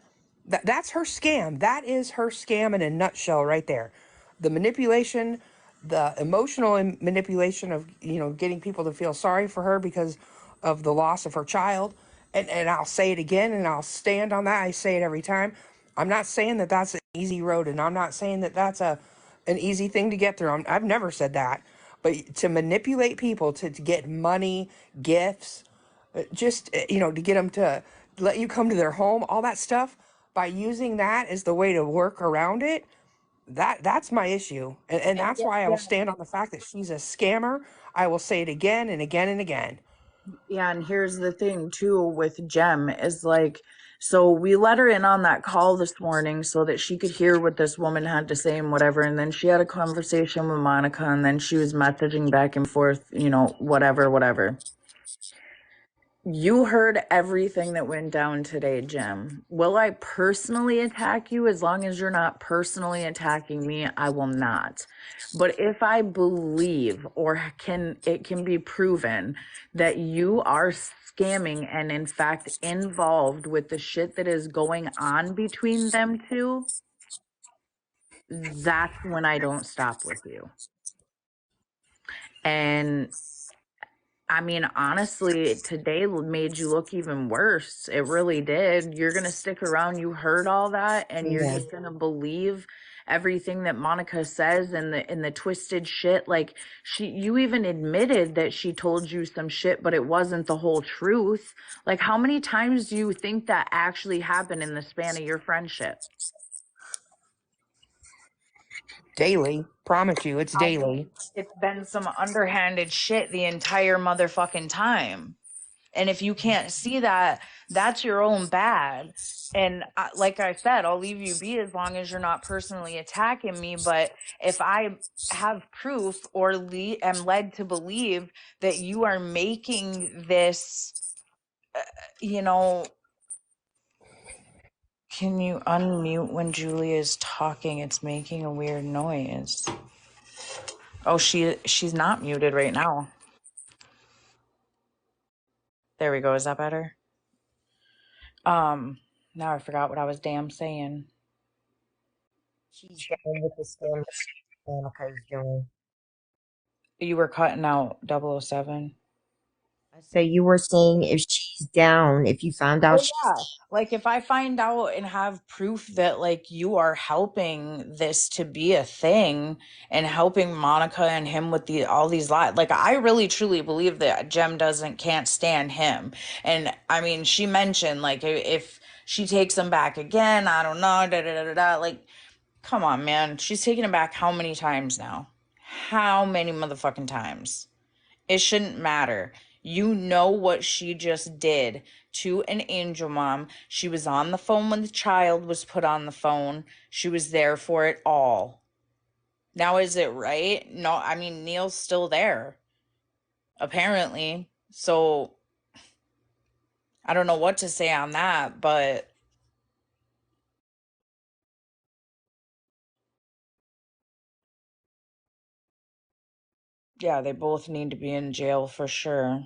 that's her scam. That is her scam in a nutshell right there. The manipulation, the emotional manipulation of, you know, getting people to feel sorry for her because of the loss of her child. And I'll say it again and I'll stand on that. I say it every time. I'm not saying that that's an easy road, and I'm not saying that that's an easy thing to get through. I've never said that. But to manipulate people to get money, gifts, just, you know, to get them to let you come to their home, all that stuff, by using that as the way to work around it, that's my issue. And that's why I will stand on the fact that she's a scammer. I will say it again and again and again. Yeah, and here's the thing too with Jem is like, so we let her in on that call this morning so that she could hear what this woman had to say and whatever. And then she had a conversation with Monica, and then she was messaging back and forth, you know, whatever. You heard everything that went down today, Jem. Will I personally attack you? As long as you're not personally attacking me, I will not. But if I believe or it can be proven that you are scamming and in fact involved with the shit that is going on between them two, that's when I don't stop with you. And I mean, honestly, today made you look even worse. It really did. You're going to stick around. You heard all that, and you're Yeah. just going to believe everything that Monica says and the twisted shit. Like you even admitted that she told you some shit, but it wasn't the whole truth. Like how many times do you think that actually happened in the span of your friendship? Daily. Promise you, it's daily. It's been some underhanded shit the entire motherfucking time. And if you can't see that, that's your own bad. And like I said, I'll leave you be as long as you're not personally attacking me. But if I have proof or am led to believe that you are making this, you know, can you unmute when Julie is talking? It's making a weird noise. Oh, she's not muted right now. There we go. Is that better? Now I forgot what I was saying. She's down with the scam Monica's doing. You were cutting out 007. I say you were saying if she's down, if you found out Oh yeah. Like if I find out and have proof that like you are helping this to be a thing and helping Monica and him with all these lies, like I really truly believe that Jem can't stand him. And I mean, she mentioned like if she takes him back again, I don't know, da da da da da. Like, come on, man. She's taken him back how many times now? How many motherfucking times? It shouldn't matter. You know what she just did to an angel mom. She was on the phone when the child was put on the phone. She was there for it all. Now, is it right? No, I mean, Neil's still there, apparently. So, I don't know what to say on that, but yeah, they both need to be in jail for sure.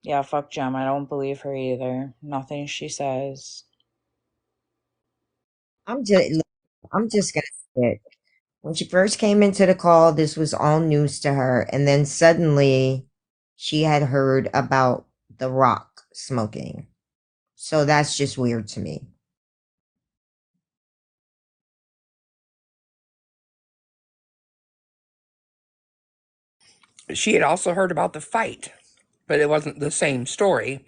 Yeah, fuck Jem. I don't believe her either. Nothing she says. I'm just gonna say it. When she first came into the call, this was all news to her, and then suddenly she had heard about The Rock smoking. So that's just weird to me. She had also heard about the fight, but it wasn't the same story.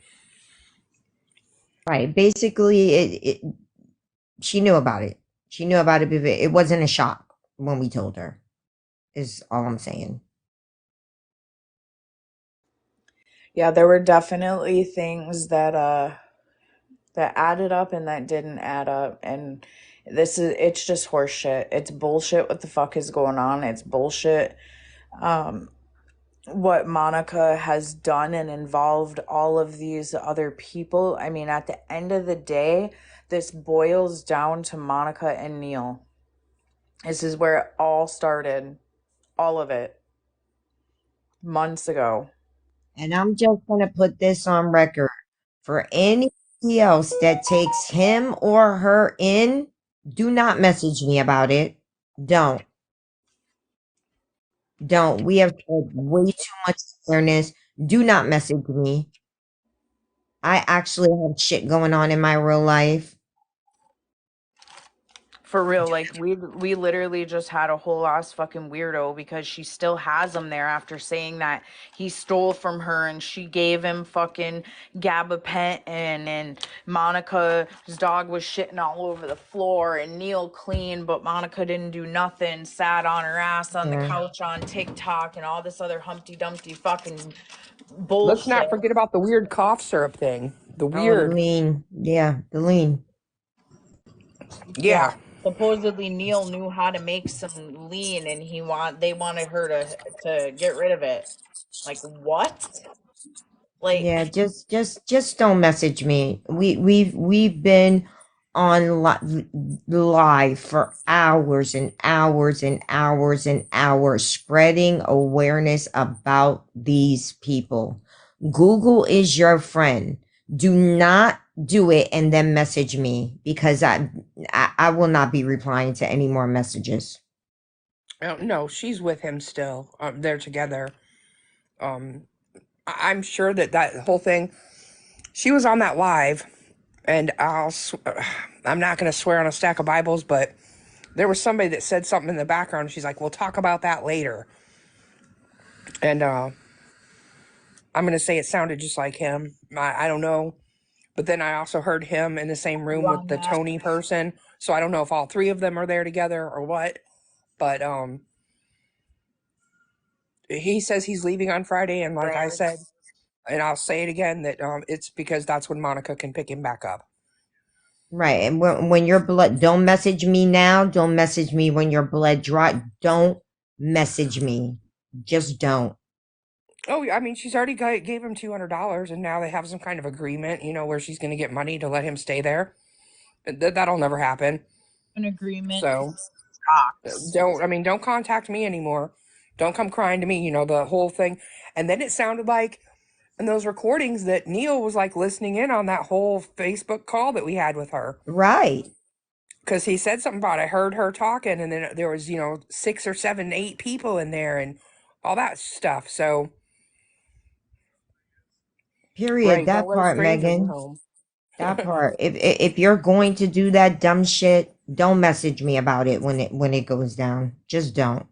Right. Basically, she knew about it. She knew about it, but it wasn't a shock when we told her, is all I'm saying. Yeah, there were definitely things that added up and that didn't add up, and it's just horse shit. It's bullshit what the fuck is going on. It's bullshit what Monica has done and involved all of these other people. I mean, at the end of the day, this boils down to Monica and Neil. This is where it all started. All of it. Months ago. And I'm just going to put this on record. For anybody else that takes him or her in, do not message me about it. Don't. We have way too much awareness. Do not message me. I actually have shit going on in my real life. For real, like we literally just had a whole ass fucking weirdo because she still has him there after saying that he stole from her and she gave him fucking gabapentin and Monica's dog was shitting all over the floor and Neil cleaned, but Monica didn't do nothing, sat on her ass on the couch on TikTok and all this other Humpty Dumpty fucking bullshit. Let's not forget about the weird cough syrup thing. The Oh, weird. the lean. Yeah, the lean. Yeah. Supposedly Neil knew how to make some lean and they wanted her to get rid of it. Like what? Like yeah, just don't message me. We've been on live for hours and hours and hours and hours spreading awareness about these people. Google is your friend. Do not do it and then message me because I will not be replying to any more messages. No, she's with him still. They're together. I'm sure that whole thing, she was on that live, and I'm not going to swear on a stack of Bibles, but there was somebody that said something in the background. And she's like, we'll talk about that later. And I'm going to say it sounded just like him. I don't know. But then I also heard him in the same room with the Tony person. So I don't know if all three of them are there together or what. But he says he's leaving on Friday. And like I said, and I'll say it again, that it's because that's when Monica can pick him back up. Right. And when your blood, don't message me now. Don't message me when your blood dry. Don't message me. Just don't. Oh, I mean, she's already gave him $200, and now they have some kind of agreement, where she's going to get money to let him stay there. That'll never happen. An agreement. So don't contact me anymore. Don't come crying to me, the whole thing. And then it sounded like in those recordings that Neil was like listening in on that whole Facebook call that we had with her. Right. Because he said something about, I heard her talking, and then there was, 6 or 7, 8 people in there and all that stuff. So. Period. Right, That don't let part, strangers in Megan. home. That part. If you're going to do that dumb shit, don't message me about it when it goes down. Just don't.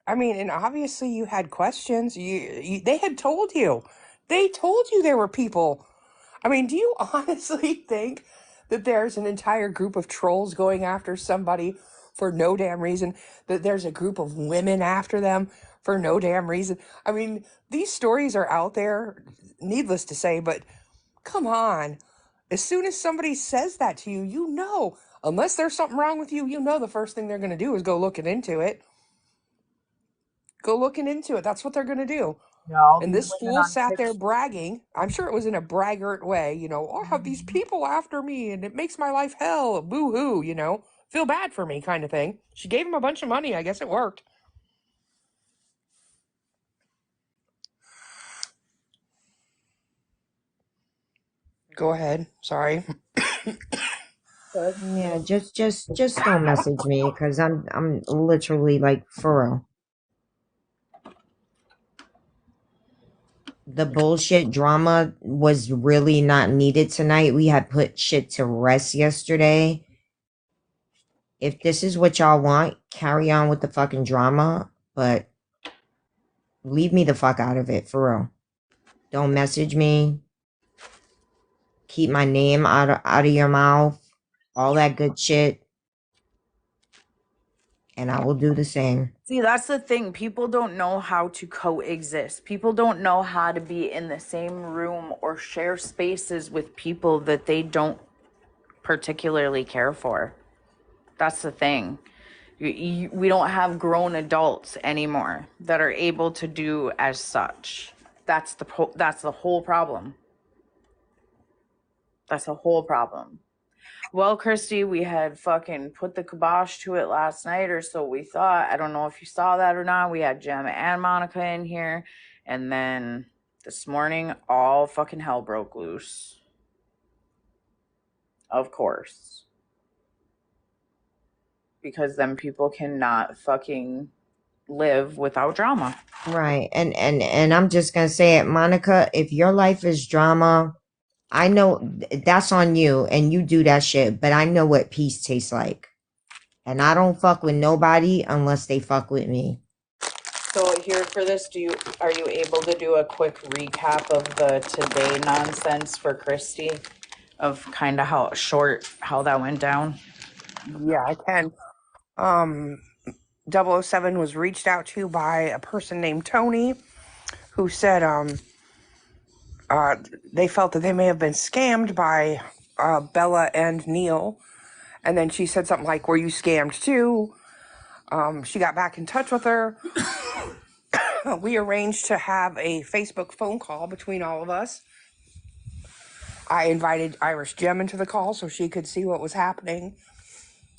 I mean, and obviously you had questions. They had told you. They told you there were people. I mean, do you honestly think that there's an entire group of trolls going after somebody for no damn reason? That there's a group of women after them for no damn reason? I mean, these stories are out there, needless to say, but come on. As soon as somebody says that to you, unless there's something wrong with you, the first thing they're going to do is go looking into it. Go looking into it. That's what they're going to do. No, And this fool sat there bragging. I'm sure it was in a braggart way, I have these people after me and it makes my life hell. Boo hoo, feel bad for me kind of thing. She gave him a bunch of money. I guess it worked. Go ahead. Sorry. Yeah, just don't message me because I'm literally like for real. The bullshit drama was really not needed tonight. We had put shit to rest yesterday. If this is what y'all want, carry on with the fucking drama, but leave me the fuck out of it, for real. Don't message me. Keep my name out of your mouth. All that good shit. And I will do the same. See, that's the thing. People don't know how to coexist. People don't know how to be in the same room or share spaces with people that they don't particularly care for. That's the thing. We don't have grown adults anymore that are able to do as such. That's the whole problem. That's the whole problem. Well, Christy, we had fucking put the kibosh to it last night, or so we thought. I don't know if you saw that or not. We had Gemma and Monica in here. And then this morning, all fucking hell broke loose. Of course. Because then people cannot fucking live without drama. Right. And I'm just going to say it, Monica, if your life is drama, I know that's on you and you do that shit, but I know what peace tastes like. And I don't fuck with nobody unless they fuck with me. So here for this, are you able to do a quick recap of the today nonsense for Christy? Of kind of how that went down? Yeah, I can. 007 was reached out to by a person named Tony who said they felt that they may have been scammed by Bella and Neil. And then she said something like, were you scammed too? She got back in touch with her. We arranged to have a Facebook phone call between all of us. I invited Irish Gem into the call so she could see what was happening.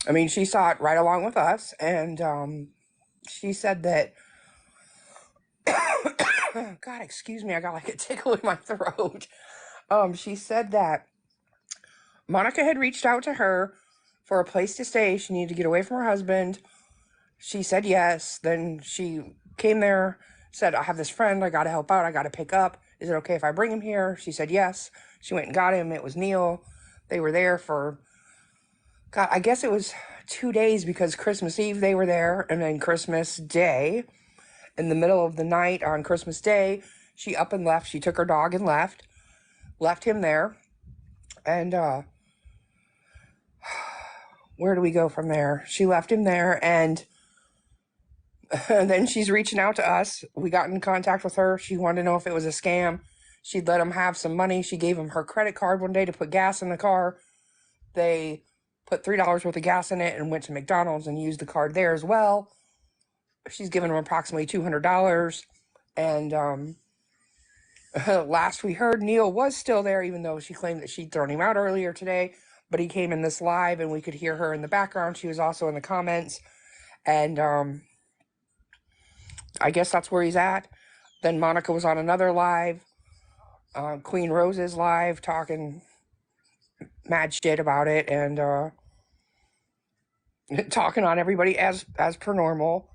I mean, she saw it right along with us. And she said that... God, excuse me, I got like a tickle in my throat. She said that Monica had reached out to her for a place to stay. She needed to get away from her husband. She said yes. Then she came there, said, I have this friend. I got to help out. I got to pick up. Is it okay if I bring him here? She said yes. She went and got him. It was Neil. They were there for, God, I guess it was 2 days because Christmas Eve they were there, and then Christmas Day, in the middle of the night on Christmas Day, she up and left. She took her dog and left him there. And where do we go from there? She left him there, and then she's reaching out to us. We got in contact with her. She wanted to know if it was a scam. She'd let him have some money. She gave him her credit card one day to put gas in the car. They put $3 worth of gas in it and went to McDonald's and used the card there as well. She's given him approximately $200. And last we heard, Neil was still there, even though she claimed that she'd thrown him out earlier today. But he came in this live, and we could hear her in the background. She was also in the comments. And I guess that's where he's at. Then Monica was on another live, Queen Rose's live, talking mad shit about it, and talking on everybody as per normal.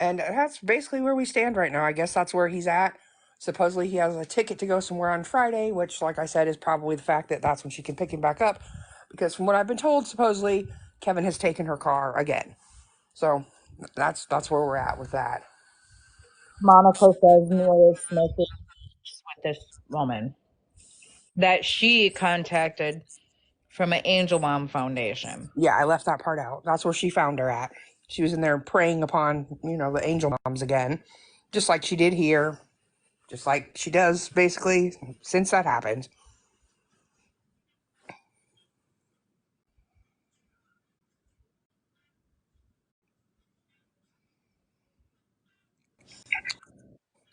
And that's basically where we stand right now. I guess that's where he's at. Supposedly he has a ticket to go somewhere on Friday, which, like I said, is probably the fact that that's when she can pick him back up. Because from what I've been told, supposedly Kevin has taken her car again. So that's where we're at with that. Monica says Neil is smoking with this woman that she contacted from an Angel Mom Foundation. Yeah, I left that part out. That's where she found her at. She was in there preying upon, the angel moms again, just like she did here, just like she does basically since that happened.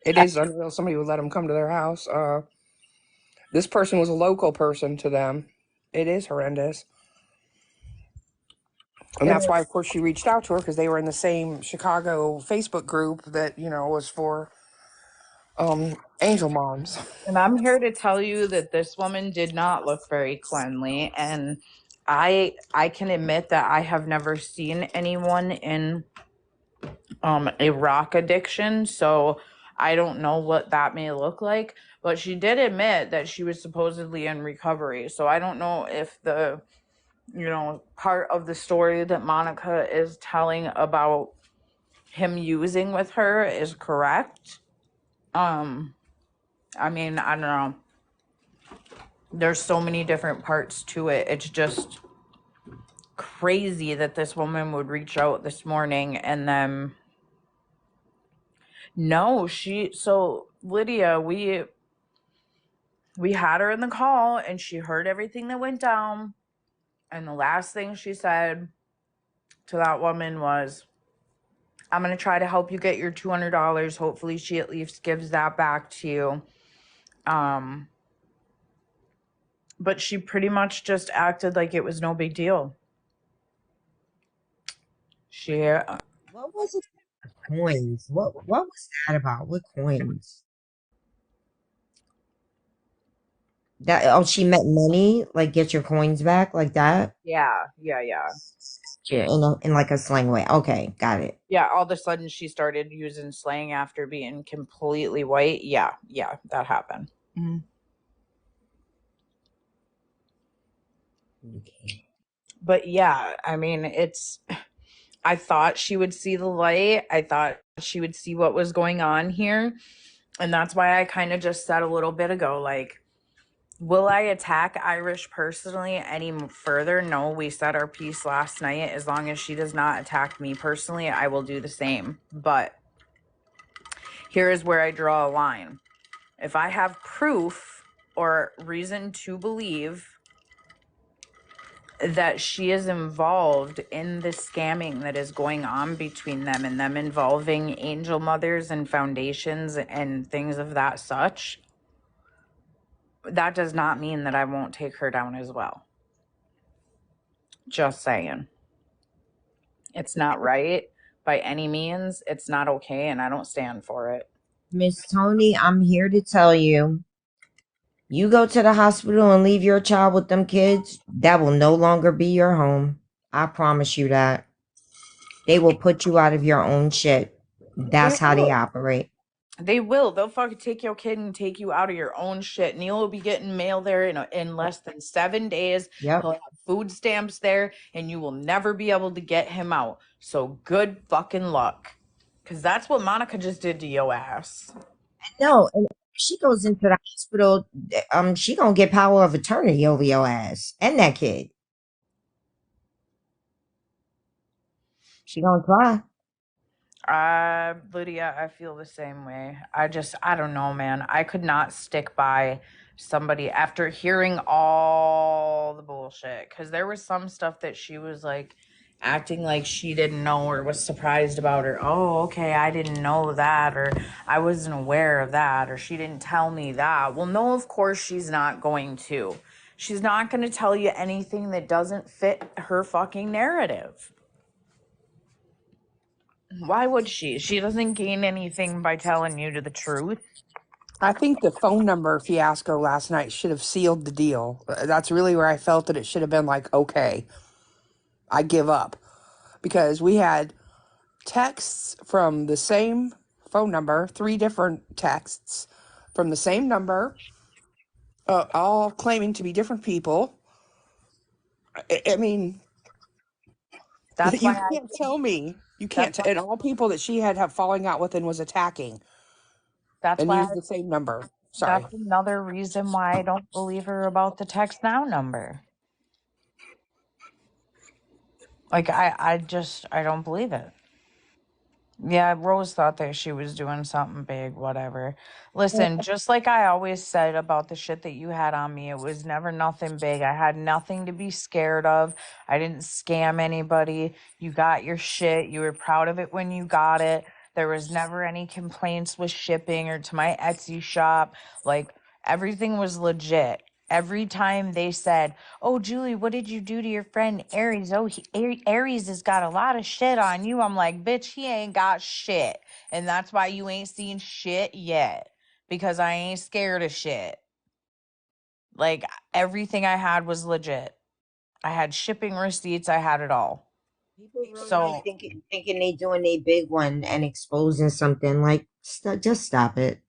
It is unreal somebody would let them come to their house. This person was a local person to them. It is horrendous. And that's why, of course, she reached out to her, because they were in the same Chicago Facebook group that, was for angel moms. And I'm here to tell you that this woman did not look very cleanly. And I can admit that I have never seen anyone in a rock addiction. So I don't know what that may look like. But she did admit that she was supposedly in recovery. So I don't know if the part of the story that Monica is telling about him using with her is correct. I mean, I don't know. There's so many different parts to it. It's just crazy that this woman would reach out this morning and then so Lydia, we had her in the call and she heard everything that went down. And the last thing she said to that woman was, I'm going to try to help you get your $200. Hopefully she at least gives that back to you. But she pretty much just acted like it was no big deal. What was it? Coins. What was that about? What coins? She meant money, like get your coins back, like that. Yeah. Yeah, in like a slang way. Okay, got it. Yeah, all of a sudden she started using slang after being completely white. Yeah, that happened. Mm-hmm. Okay. But yeah, I mean, I thought she would see the light. I thought she would see what was going on here. And that's why I kind of just said a little bit ago, like, will I attack Irish personally any further? No, we said our piece last night. As long as she does not attack me personally, I will do the same. But here is where I draw a line. If I have proof or reason to believe that she is involved in the scamming that is going on between them and them involving angel mothers and foundations and things of that such, that does not mean that I won't take her down as well. Just saying. It's not right by any means. It's not okay, and I don't stand for it. Miss Tony, I'm here to tell you, you go to the hospital and leave your child with them kids, that will no longer be your home. I promise you that. They will put you out of your own shit. That's how they operate. They will. They'll fucking take your kid and take you out of your own shit. Neil will be getting mail there in less than 7 days. Yep. He'll have food stamps there, and you will never be able to get him out. So good fucking luck. Because that's what Monica just did to your ass. No, and if she goes into the hospital, she gonna get power of attorney over your ass and that kid. She gonna try. Lydia, I feel the same way. I don't know, man. I could not stick by somebody after hearing all the bullshit. Because there was some stuff that she was like acting like she didn't know or was surprised about, or, oh, okay, I didn't know that, or I wasn't aware of that, or she didn't tell me that. Well, no, of course she's not going to. She's not going to tell you anything that doesn't fit her fucking narrative. Why would she? She doesn't gain anything by telling you the truth. I think the phone number fiasco last night should have sealed the deal. That's really where I felt that it should have been like, okay, I give up. Because we had texts from the same phone number, 3 different texts from the same number, all claiming to be different people. I mean, That's you why I can't tell me. You that's can't, why and all people that she had falling out with and was attacking that's and why used the same number. Sorry. that's another reason why I don't believe her about the text now number. Like I don't believe it. Yeah, Rose thought that she was doing something big, whatever. Listen, just like I always said about the shit that you had on me, it was never nothing big. I had nothing to be scared of. I didn't scam anybody. You got your shit. You were proud of it when you got it. There was never any complaints with shipping or to my Etsy shop. Like everything was legit. Every time they said, "Oh, Julie, what did you do to your friend Aries? Oh, Aries has got a lot of shit on you." I'm like, bitch, he ain't got shit. And that's why you ain't seen shit yet. Because I ain't scared of shit. Like, everything I had was legit. I had shipping receipts, I had it all. People really So, thinking they doing a big one and exposing something like just stop it.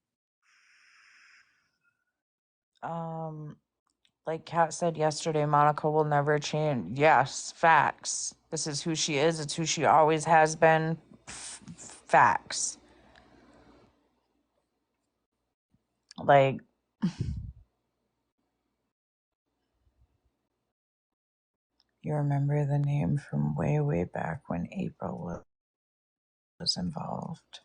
like Kat said yesterday, Monica will never change. Yes, facts. This is who she is, it's who she always has been. Facts. Like, you remember the name from way, way back when April was involved.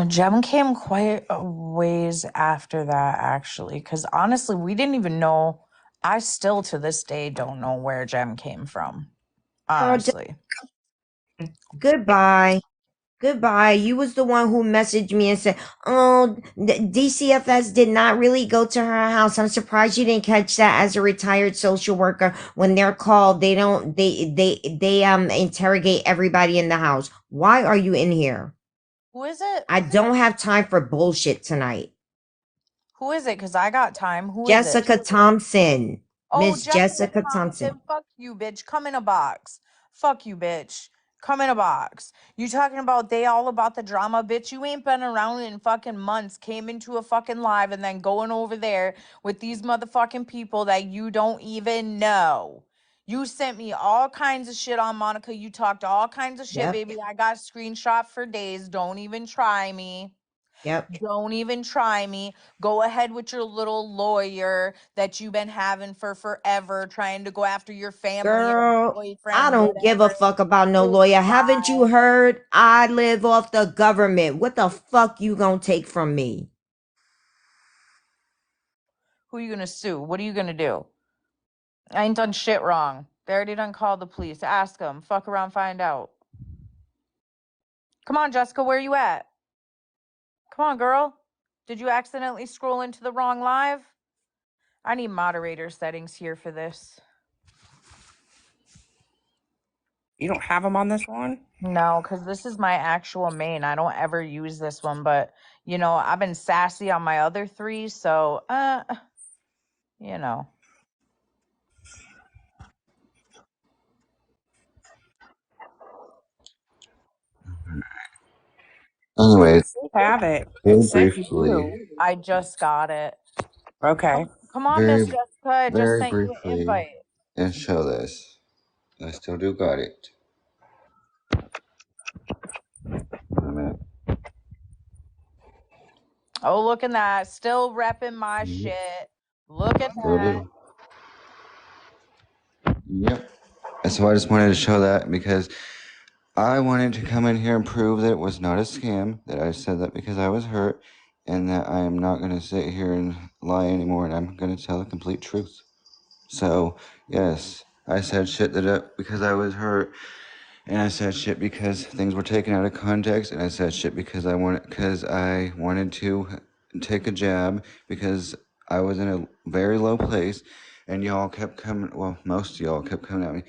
Jem came quite a ways after that, actually, because honestly, we didn't even know. I still to this day don't know where Jem came from. Honestly. Goodbye. Goodbye. You was the one who messaged me and said, "Oh, DCFS did not really go to her house. I'm surprised you didn't catch that as a retired social worker. When they're called, they don't they interrogate everybody in the house. Why are you in here? Who is it? I don't have time for bullshit tonight." Who is it? Because I got time. Who is it? Jessica Thompson. Oh, Miss Jessica Jessica Thompson. Thompson. Fuck you, bitch. Come in a box. Fuck you, bitch. Come in a box. You talking about they all about the drama, bitch? You ain't been around in fucking months. Came into a fucking live and then going over there with these motherfucking people that you don't even know. You sent me all kinds of shit on Monica. You talked all kinds of shit, Yep. baby. I got screenshot for days. Don't even try me. Yep. Don't even try me. Go ahead with your little lawyer that you've been having for forever, trying to go after your family or Girl, I boyfriend, don't give a whatever. fuck about no lawyer. Haven't you Goodbye. heard? I live off the government. What the fuck you gonna take from me? Who you gonna sue? What are you gonna do? I ain't done shit wrong. They already done called the police. Ask them. Fuck around, find out. Come on, Jessica, where you at? Come on, girl. Did you accidentally scroll into the wrong live? I need moderator settings here for this. You don't have them on this one? No, because this is my actual main. I don't ever use this one, but you know, I've been sassy on my other 3, so you know. Anyway, Have it. very It said you briefly, do. I just got it. Okay. Come on, Miss very, Jessica. I just very sent you an briefly, invite. and show this. I still do got it. Wait a minute. Oh, look at that. Still repping my Yep, shit. Look at still that. do. Yep. And so I just wanted to show that because I wanted to come in here and prove that it was not a scam, that I said that because I was hurt, and that I am not going to sit here and lie anymore, and I'm going to tell the complete truth. So, yes, I said shit because I was hurt, and I said shit because things were taken out of context, and I said shit because I wanted to take a jab because I was in a very low place, and y'all kept coming. Well, most of y'all kept coming at me.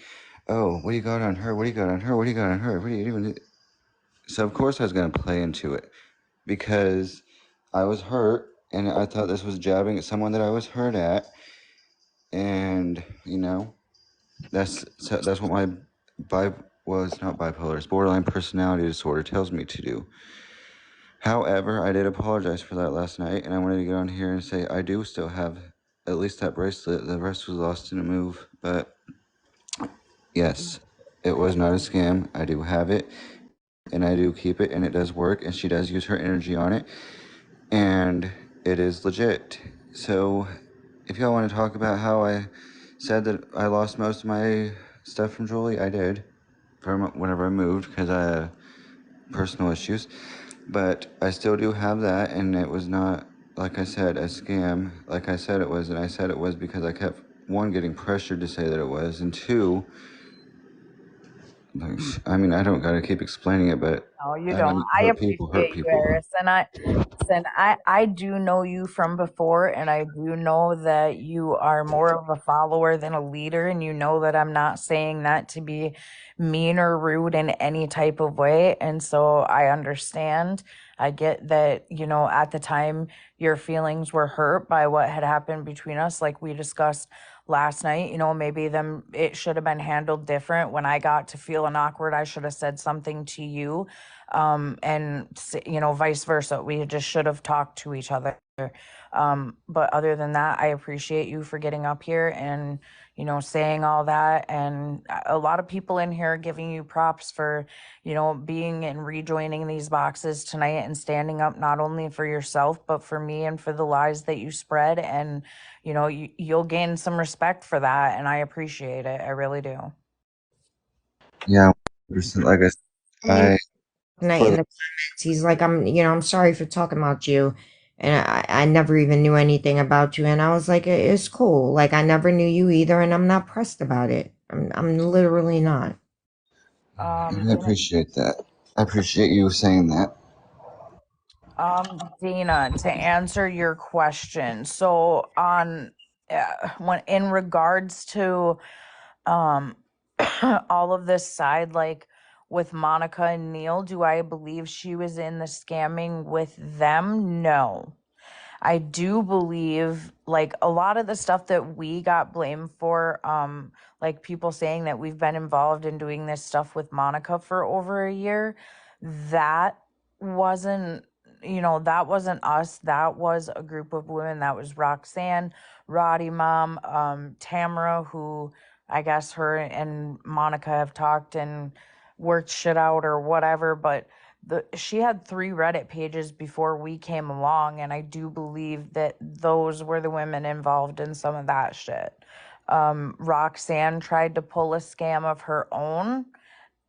Oh, what do you got on her? What do you got on her? What do you got on her? What do you even? So of course I was gonna play into it because I was hurt, and I thought this was jabbing at someone that I was hurt at, and that's what my it's not bipolar, it's borderline personality disorder tells me to do. However, I did apologize for that last night, and I wanted to get on here and say I do still have at least that bracelet. The rest was lost in a move, but yes, it was not a scam. I do have it, and I do keep it, and it does work, and she does use her energy on it, and it is legit. So if y'all want to talk about how I said that I lost most of my stuff from Julie, I did from whenever I moved because I had personal issues, but I still do have that, and it was not, like I said, a scam like I said it was. And I said it was because I kept, one, getting pressured to say that it was, and two, I mean, I don't gotta keep explaining it, but No, you I don't. mean, I hurt people hurt appreciate you, people. Eris. And I do know you from before, and I do know that you are more of a follower than a leader, and you know that I'm not saying that to be mean or rude in any type of way. And so I understand. I get that, at the time your feelings were hurt by what had happened between us, like we discussed last night. Maybe it should have been handled different. When I got to feeling awkward, I should have said something to you, and vice versa. We just should have talked to each other. But other than that, I appreciate you for getting up here and saying all that. And a lot of people in here are giving you props for being and rejoining these boxes tonight and standing up not only for yourself but for me and for the lies that you spread. And you'll gain some respect for that, and I appreciate it. I really do. Yeah, like I mean, I tonight for in the, the comments, he's like, I'm sorry for talking about you. And I never even knew anything about you. And I was like, it's cool. Like, I never knew you either. And I'm not pressed about it. I'm literally not. I appreciate that. I appreciate you saying that. Dana, to answer your question, so when in regards to um all of this side, like with Monica and Neil, do I believe she was in the scamming with them? No. I do believe, like, a lot of the stuff that we got blamed for, like people saying that we've been involved in doing this stuff with Monica for over a year, that wasn't, that wasn't us. That was a group of women. That was Roxanne, Roddy Mom, Tamara, who I guess her and Monica have talked and worked shit out or whatever, but she had 3 Reddit pages before we came along, and I do believe that those were the women involved in some of that shit. Roxanne tried to pull a scam of her own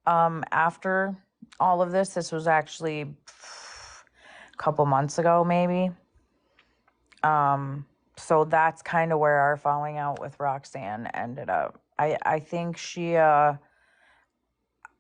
after all of this. This was actually a couple months ago, maybe. So that's kind of where our falling out with Roxanne ended up. I think she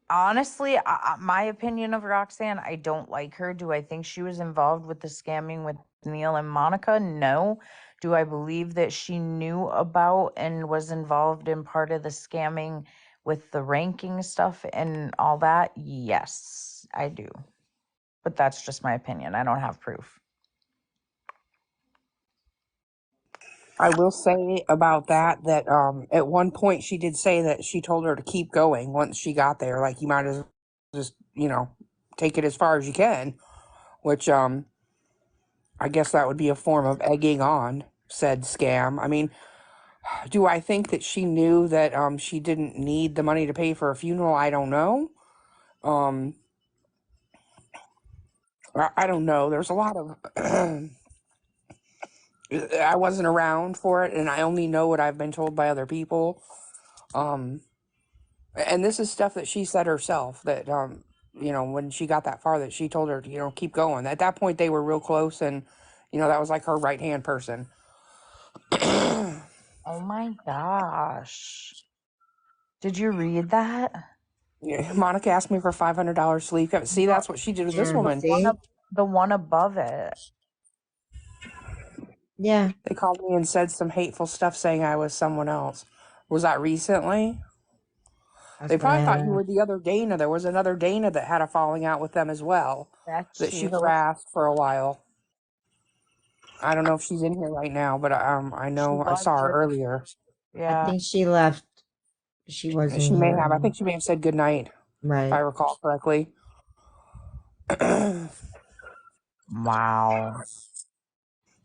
honestly, my opinion of Roxanne, I don't like her. Do I think she was involved with the scamming with Neil and Monica? No. Do I believe that she knew about and was involved in part of the scamming with the ranking stuff and all that? Yes, I do. But that's just my opinion. I don't have proof. I will say about that at one point she did say that she told her to keep going once she got there. Like, you might as well just, take it as far as you can. which I guess that would be a form of egging on said scam. I mean, do I think that she knew that she didn't need the money to pay for a funeral? I don't know. Um, I don't know. There's a lot of I wasn't around for it, and I only know what I've been told by other people. Um, and this is stuff that she said herself that when she got that far, that she told her, keep going. At that point, they were real close, and that was like her right hand person. Oh my gosh. Did you read that? Yeah, Monica asked me for $500 sleep. See, that's what she did with this Yeah, woman. see? The one above it. Yeah. They called me and said some hateful stuff, saying I was someone else. Was that recently? They probably thought you were the other Dana. There was another Dana that had a falling out with them as well, That's that she cute. harassed for a while. I don't know if she's in here right now, but I know I saw her earlier. I Yeah. think she left. She wasn't She may here. have. I think she may have said goodnight, if I Right. recall correctly. Wow.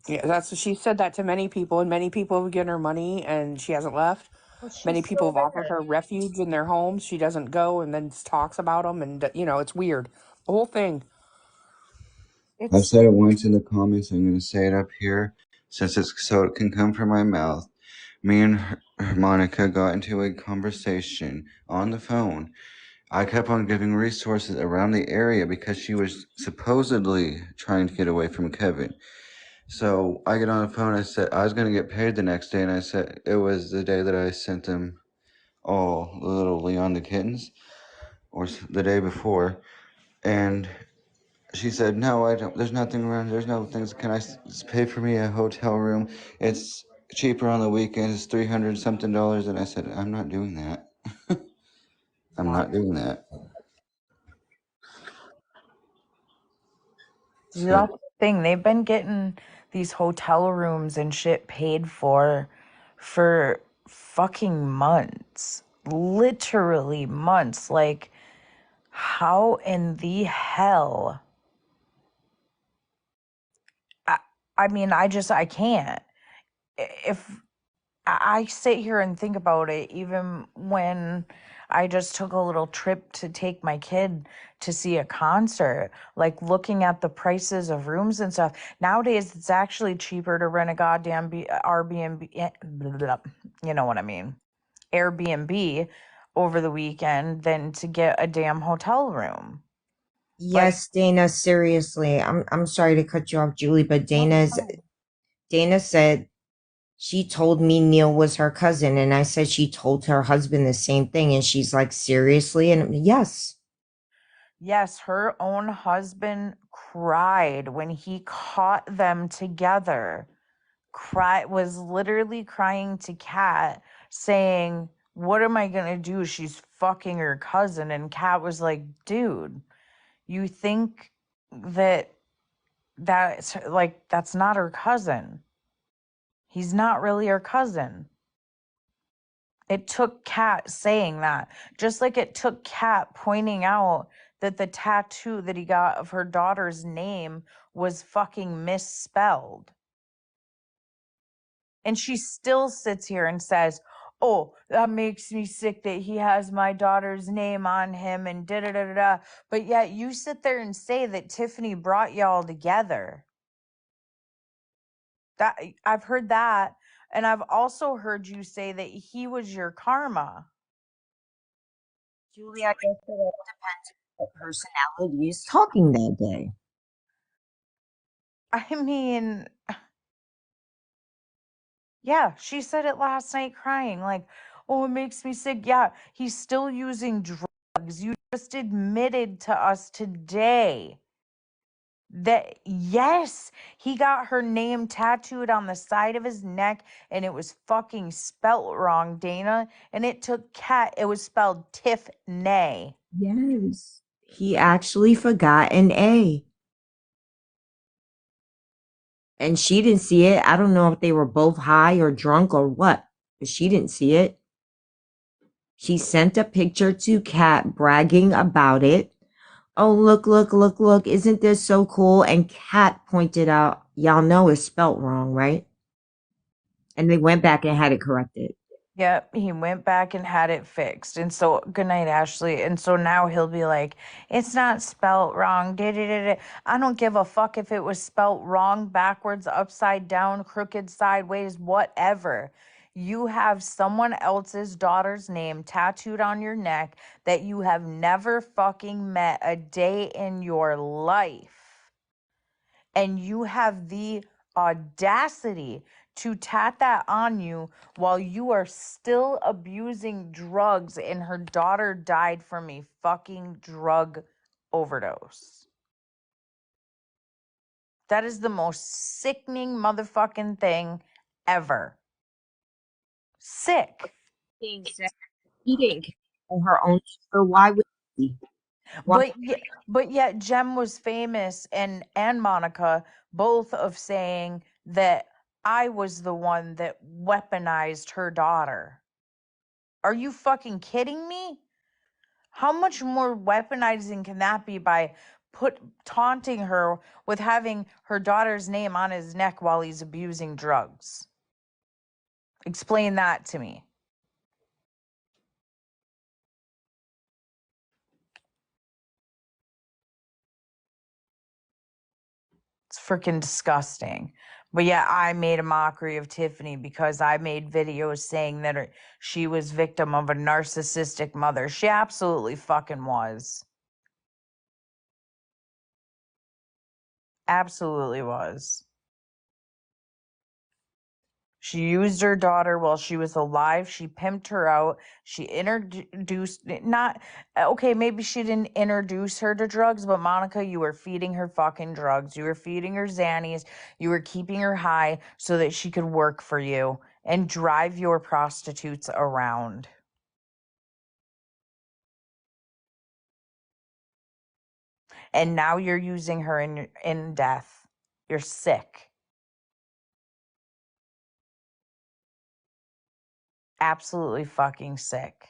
Yeah, she said that to many people, and many people have given her money, and she hasn't left. Well, she's Many people still have offered there. her refuge in their homes. She doesn't go, and then talks about them, and it's weird. The whole thing. I've said it once in the comments. I'm going to say it up here, since it's so it can come from my mouth. Me and Monica got into a conversation on the phone. I kept on giving resources around the area because she was supposedly trying to get away from Kevin. So I get on the phone. I said I was going to get paid the next day, and I said it was the day that I sent them all the little Leon the kittens, or the day before. And she said, "No, I don't. There's nothing around. There's no things. Can I pay for me a hotel room? It's cheaper on the weekends. It's $300 something." And I said, "I'm not doing that. I'm not doing that." See, So that's the thing. They've been getting these hotel rooms and shit paid for fucking months. Literally months. Like, how in the hell? I mean, I can't. If I sit here and think about it, even when I just took a little trip to take my kid to see a concert, like looking at the prices of rooms and stuff. Nowadays, it's actually cheaper to rent a goddamn Airbnb, blah, blah, blah, you know what I mean, Airbnb over the weekend than to get a damn hotel room. Yes, Dana, seriously. I'm sorry to cut you off, Julie, but Dana said she told me Neil was her cousin, and I said she told her husband the same thing, and she's like, seriously? And yes. Yes, her own husband cried when he caught them together. Was literally crying to Kat, saying, "What am I gonna do? She's fucking her cousin." And Kat was like, "Dude, you think that's not her cousin. He's not really her cousin." It took Kat saying that, just like it took Kat pointing out that the tattoo that he got of her daughter's name was fucking misspelled. And she still sits here and says, "Oh, that makes me sick that he has my daughter's name on him and da da da da da." But yet you sit there and say that Tiffany brought y'all together. That I've heard that, and I've also heard you say that he was your karma. Julie, I guess it all depends on what personality is talking that day. I mean, yeah, she said it last night crying, like, "Oh, it makes me sick." Yeah, he's still using drugs. You just admitted to us today that, yes, he got her name tattooed on the side of his neck and it was fucking spelt wrong, Dana. And it took Kat, it was spelled Tiff-nay. Yes. He actually forgot an A. And she didn't see it. I don't know if they were both high or drunk or what, but she didn't see it. She sent a picture to Kat bragging about it. oh, look, isn't this so cool? And Kat pointed out, y'all know it's spelt wrong, right? And they went back and had it corrected. Yep, he went back and had it fixed. And so, good night, Ashley. And so now he'll be like, it's not spelt wrong. I don't give a fuck if it was spelt wrong, backwards, upside down, crooked, sideways, whatever. You have someone else's daughter's name tattooed on your neck that you have never fucking met a day in your life. And you have the audacity to tat that on you while you are still abusing drugs and her daughter died from a fucking drug overdose. That is the most sickening motherfucking thing ever. Sick. Being said, he didn't kill her own sister. Why would he? Why? But yet Jem was famous and Monica both of saying that I was the one that weaponized her daughter. Are you fucking kidding me? How much more weaponizing can that be by taunting her with having her daughter's name on his neck while he's abusing drugs? Explain that to me. It's freaking disgusting. But yeah, I made a mockery of Tiffany because I made videos saying that she was victim of a narcissistic mother. She absolutely fucking was. Absolutely was. She used her daughter while she was alive. She pimped her out. She introduced, not, okay, maybe she didn't introduce her to drugs, but Monica, you were feeding her fucking drugs. You were feeding her Xannies. You were keeping her high so that she could work for you and drive your prostitutes around. And now you're using her in death. You're sick. Absolutely fucking sick.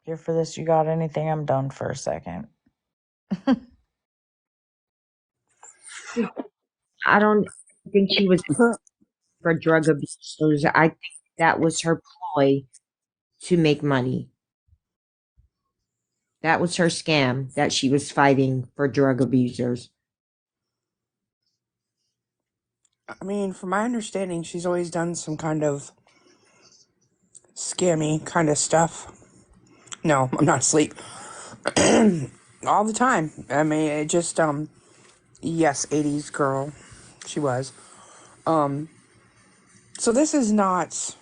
Here for this, you got anything? I'm done for a second. I don't think she was for drug abusers. I think that was her ploy to make money. That was her scam that she was fighting for drug abusers. I mean, from my understanding, she's always done some kind of scammy kind of stuff. No, I'm not asleep. All the time. I mean, it just, yes, 80s girl. She was. So this is not,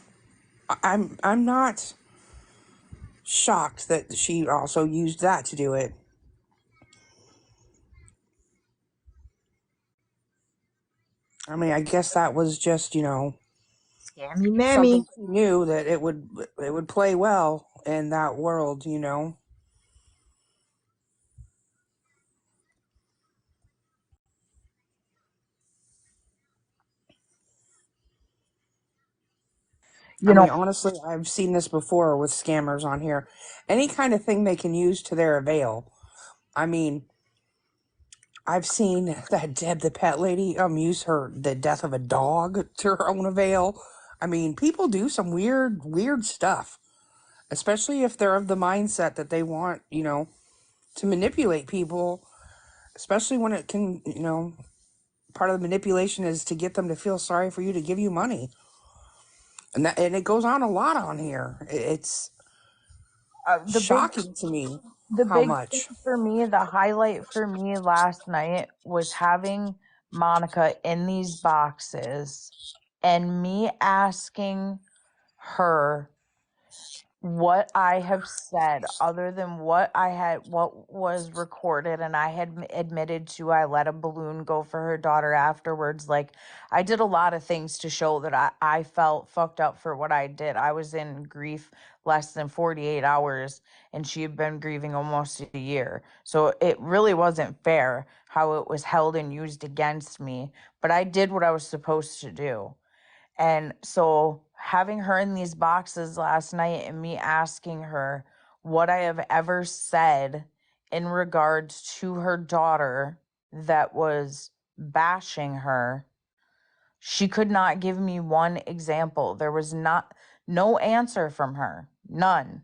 I'm not shocked that she also used that to do it. I mean, I guess that was just, Scammy mammy. something she knew that it would play well in that world, I mean, honestly, I've seen this before with scammers on here. Any kind of thing they can use to their avail. I mean, I've seen that Deb the pet lady use the death of a dog to her own avail. I mean, people do some weird stuff, especially if they're of the mindset that they want, to manipulate people, especially when it can, part of the manipulation is to get them to feel sorry for you to give you money. And it goes on a lot on here. It's shocking to me how much. Thing for me, the highlight for me last night was having Monica in these boxes and me asking her, what I have said, other than what was recorded, and I had admitted to, I let a balloon go for her daughter afterwards. Like, I did a lot of things to show that I felt fucked up for what I did. I was in grief less than 48 hours, and she had been grieving almost a year. So it really wasn't fair how it was held and used against me. But I did what I was supposed to do. And so having her in these boxes last night and me asking her what I have ever said in regards to her daughter that was bashing her, she could not give me one example. There was no answer from her. None.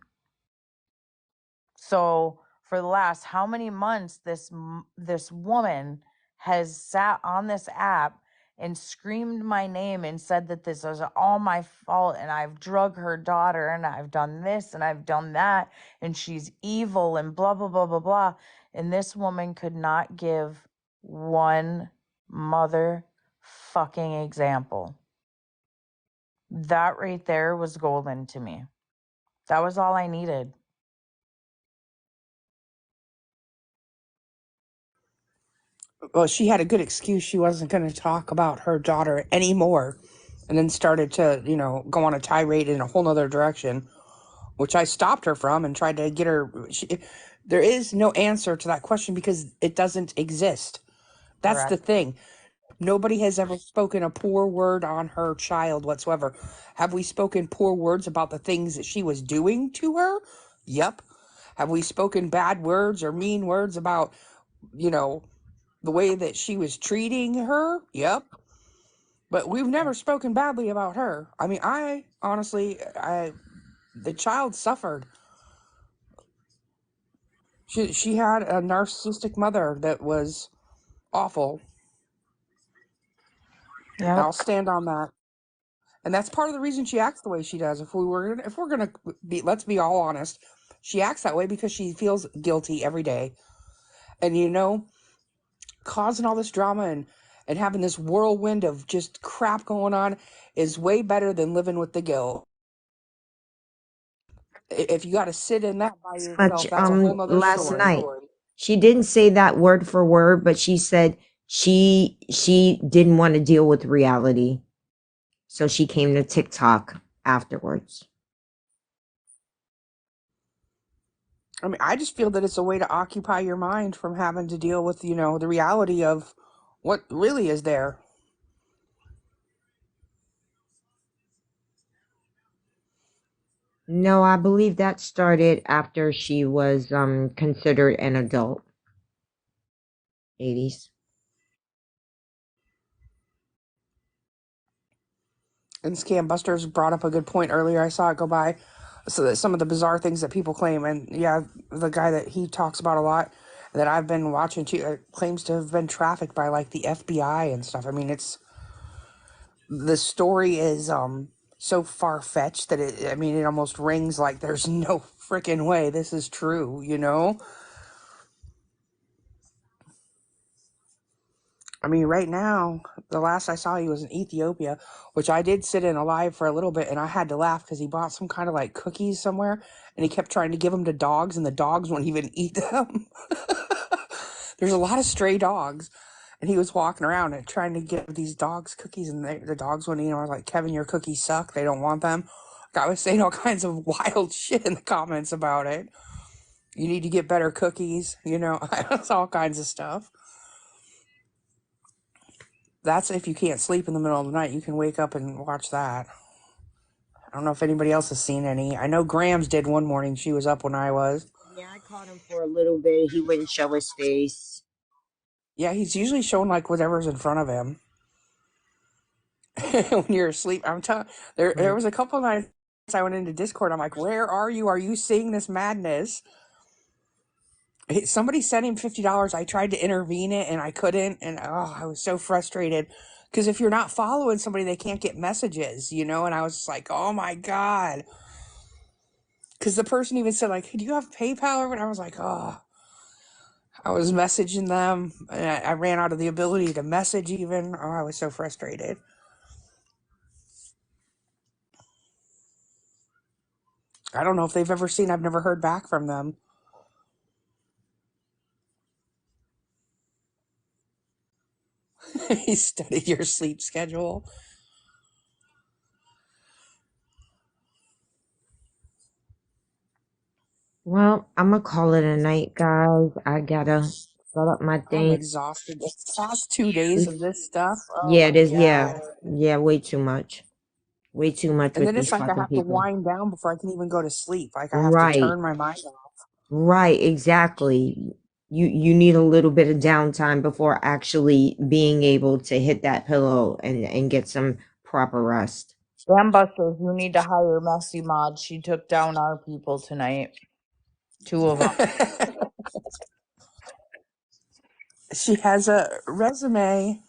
So for the last how many months this woman has sat on this app and screamed my name and said that this is all my fault and I've drug her daughter and I've done this and I've done that and she's evil and blah blah blah blah blah, and this woman could not give one mother fucking example. That right there was golden to me. That was all I needed. Well, she had a good excuse. She wasn't going to talk about her daughter anymore, and then started to, go on a tirade in a whole nother direction, which I stopped her from and tried to get her. There is no answer to that question because it doesn't exist. That's the Correct. thing. Nobody has ever spoken a poor word on her child whatsoever. Have we spoken poor words about the things that she was doing to her? Yep. Have we spoken bad words or mean words about, the way that she was treating her? Yep. But we've never spoken badly about her. I mean, I honestly, the child suffered. She had a narcissistic mother that was awful. Yep. I'll stand on that. And that's part of the reason she acts the way she does. If we're gonna be, let's be all honest, she acts that way because she feels guilty every day, and causing all this drama and having this whirlwind of just crap going on is way better than living with the guilt. If you got to sit in that by Much yourself, that's a whole nother last story. night. She didn't say that word for word, but she said she didn't want to deal with reality. So she came to TikTok afterwards. I mean, I just feel that it's a way to occupy your mind from having to deal with, the reality of what really is there. No, I believe that started after she was considered an adult. 80s. And Scam Busters brought up a good point earlier. I saw it go by. So that some of the bizarre things that people claim, and yeah, the guy that he talks about a lot that I've been watching too claims to have been trafficked by like the FBI and stuff. I mean, the story is so far fetched that it almost rings like there's no freaking way this is true. I mean, right now, the last I saw he was in Ethiopia, which I did sit in a live for a little bit, and I had to laugh because he bought some kind of like cookies somewhere, and he kept trying to give them to dogs, and the dogs wouldn't even eat them. There's a lot of stray dogs, and he was walking around and trying to give these dogs cookies, and the dogs wouldn't eat them. I was like, Kevin, your cookies suck. They don't want them. I was saying all kinds of wild shit in the comments about it. You need to get better cookies, It's all kinds of stuff. That's if you can't sleep in the middle of the night, you can wake up and watch that. I don't know if anybody else has seen any. I know Grams did one morning. She was up when I was. Yeah, I caught him for a little bit. He wouldn't show his face. Yeah, he's usually showing like whatever's in front of him. When you're asleep, I'm telling. There was a couple of nights I went into Discord. I'm like, where are you? Are you seeing this madness? Somebody sent him $50. I tried to intervene it and I couldn't, and I was so frustrated because if you're not following somebody, they can't get messages, And I was just like, oh my god, because the person even said like, hey, do you have PayPal or what? I was like, oh, I was messaging them and I ran out of the ability to message even. Oh, I was so frustrated. I don't know if they've ever seen. I've never heard back from them. He studied your sleep schedule. Well, I'm gonna call it a night, guys. I gotta set up my I'm thing. exhausted. The past 2 days of this stuff. Oh Yeah, my it is. god. Yeah, way too much. Way too much And with then these it's like I fucking have to people. wind down before I can even go to sleep. Like I have to Right, turn my mind off. right, exactly. You need a little bit of downtime before actually being able to hit that pillow and get some proper rest. Damn Busters, you need to hire Messy Mod. She took down our people tonight. 2 of them. She has a resume.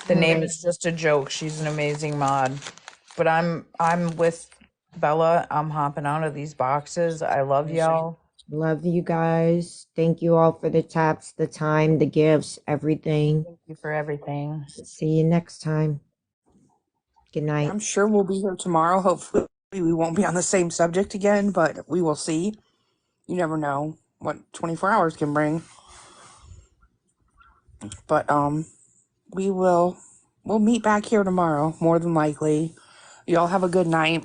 The name is just a joke. She's an amazing mod. But I'm with Bella. I'm hopping out of these boxes. I love y'all. Love you guys. Thank you all for the taps, the time, the gifts, everything. Thank you for everything. See you next time. Good night. I'm sure we'll be here tomorrow. Hopefully we won't be on the same subject again, but we will see. You never know what 24 hours can bring. But we'll meet back here tomorrow, more than likely. Y'all have a good night.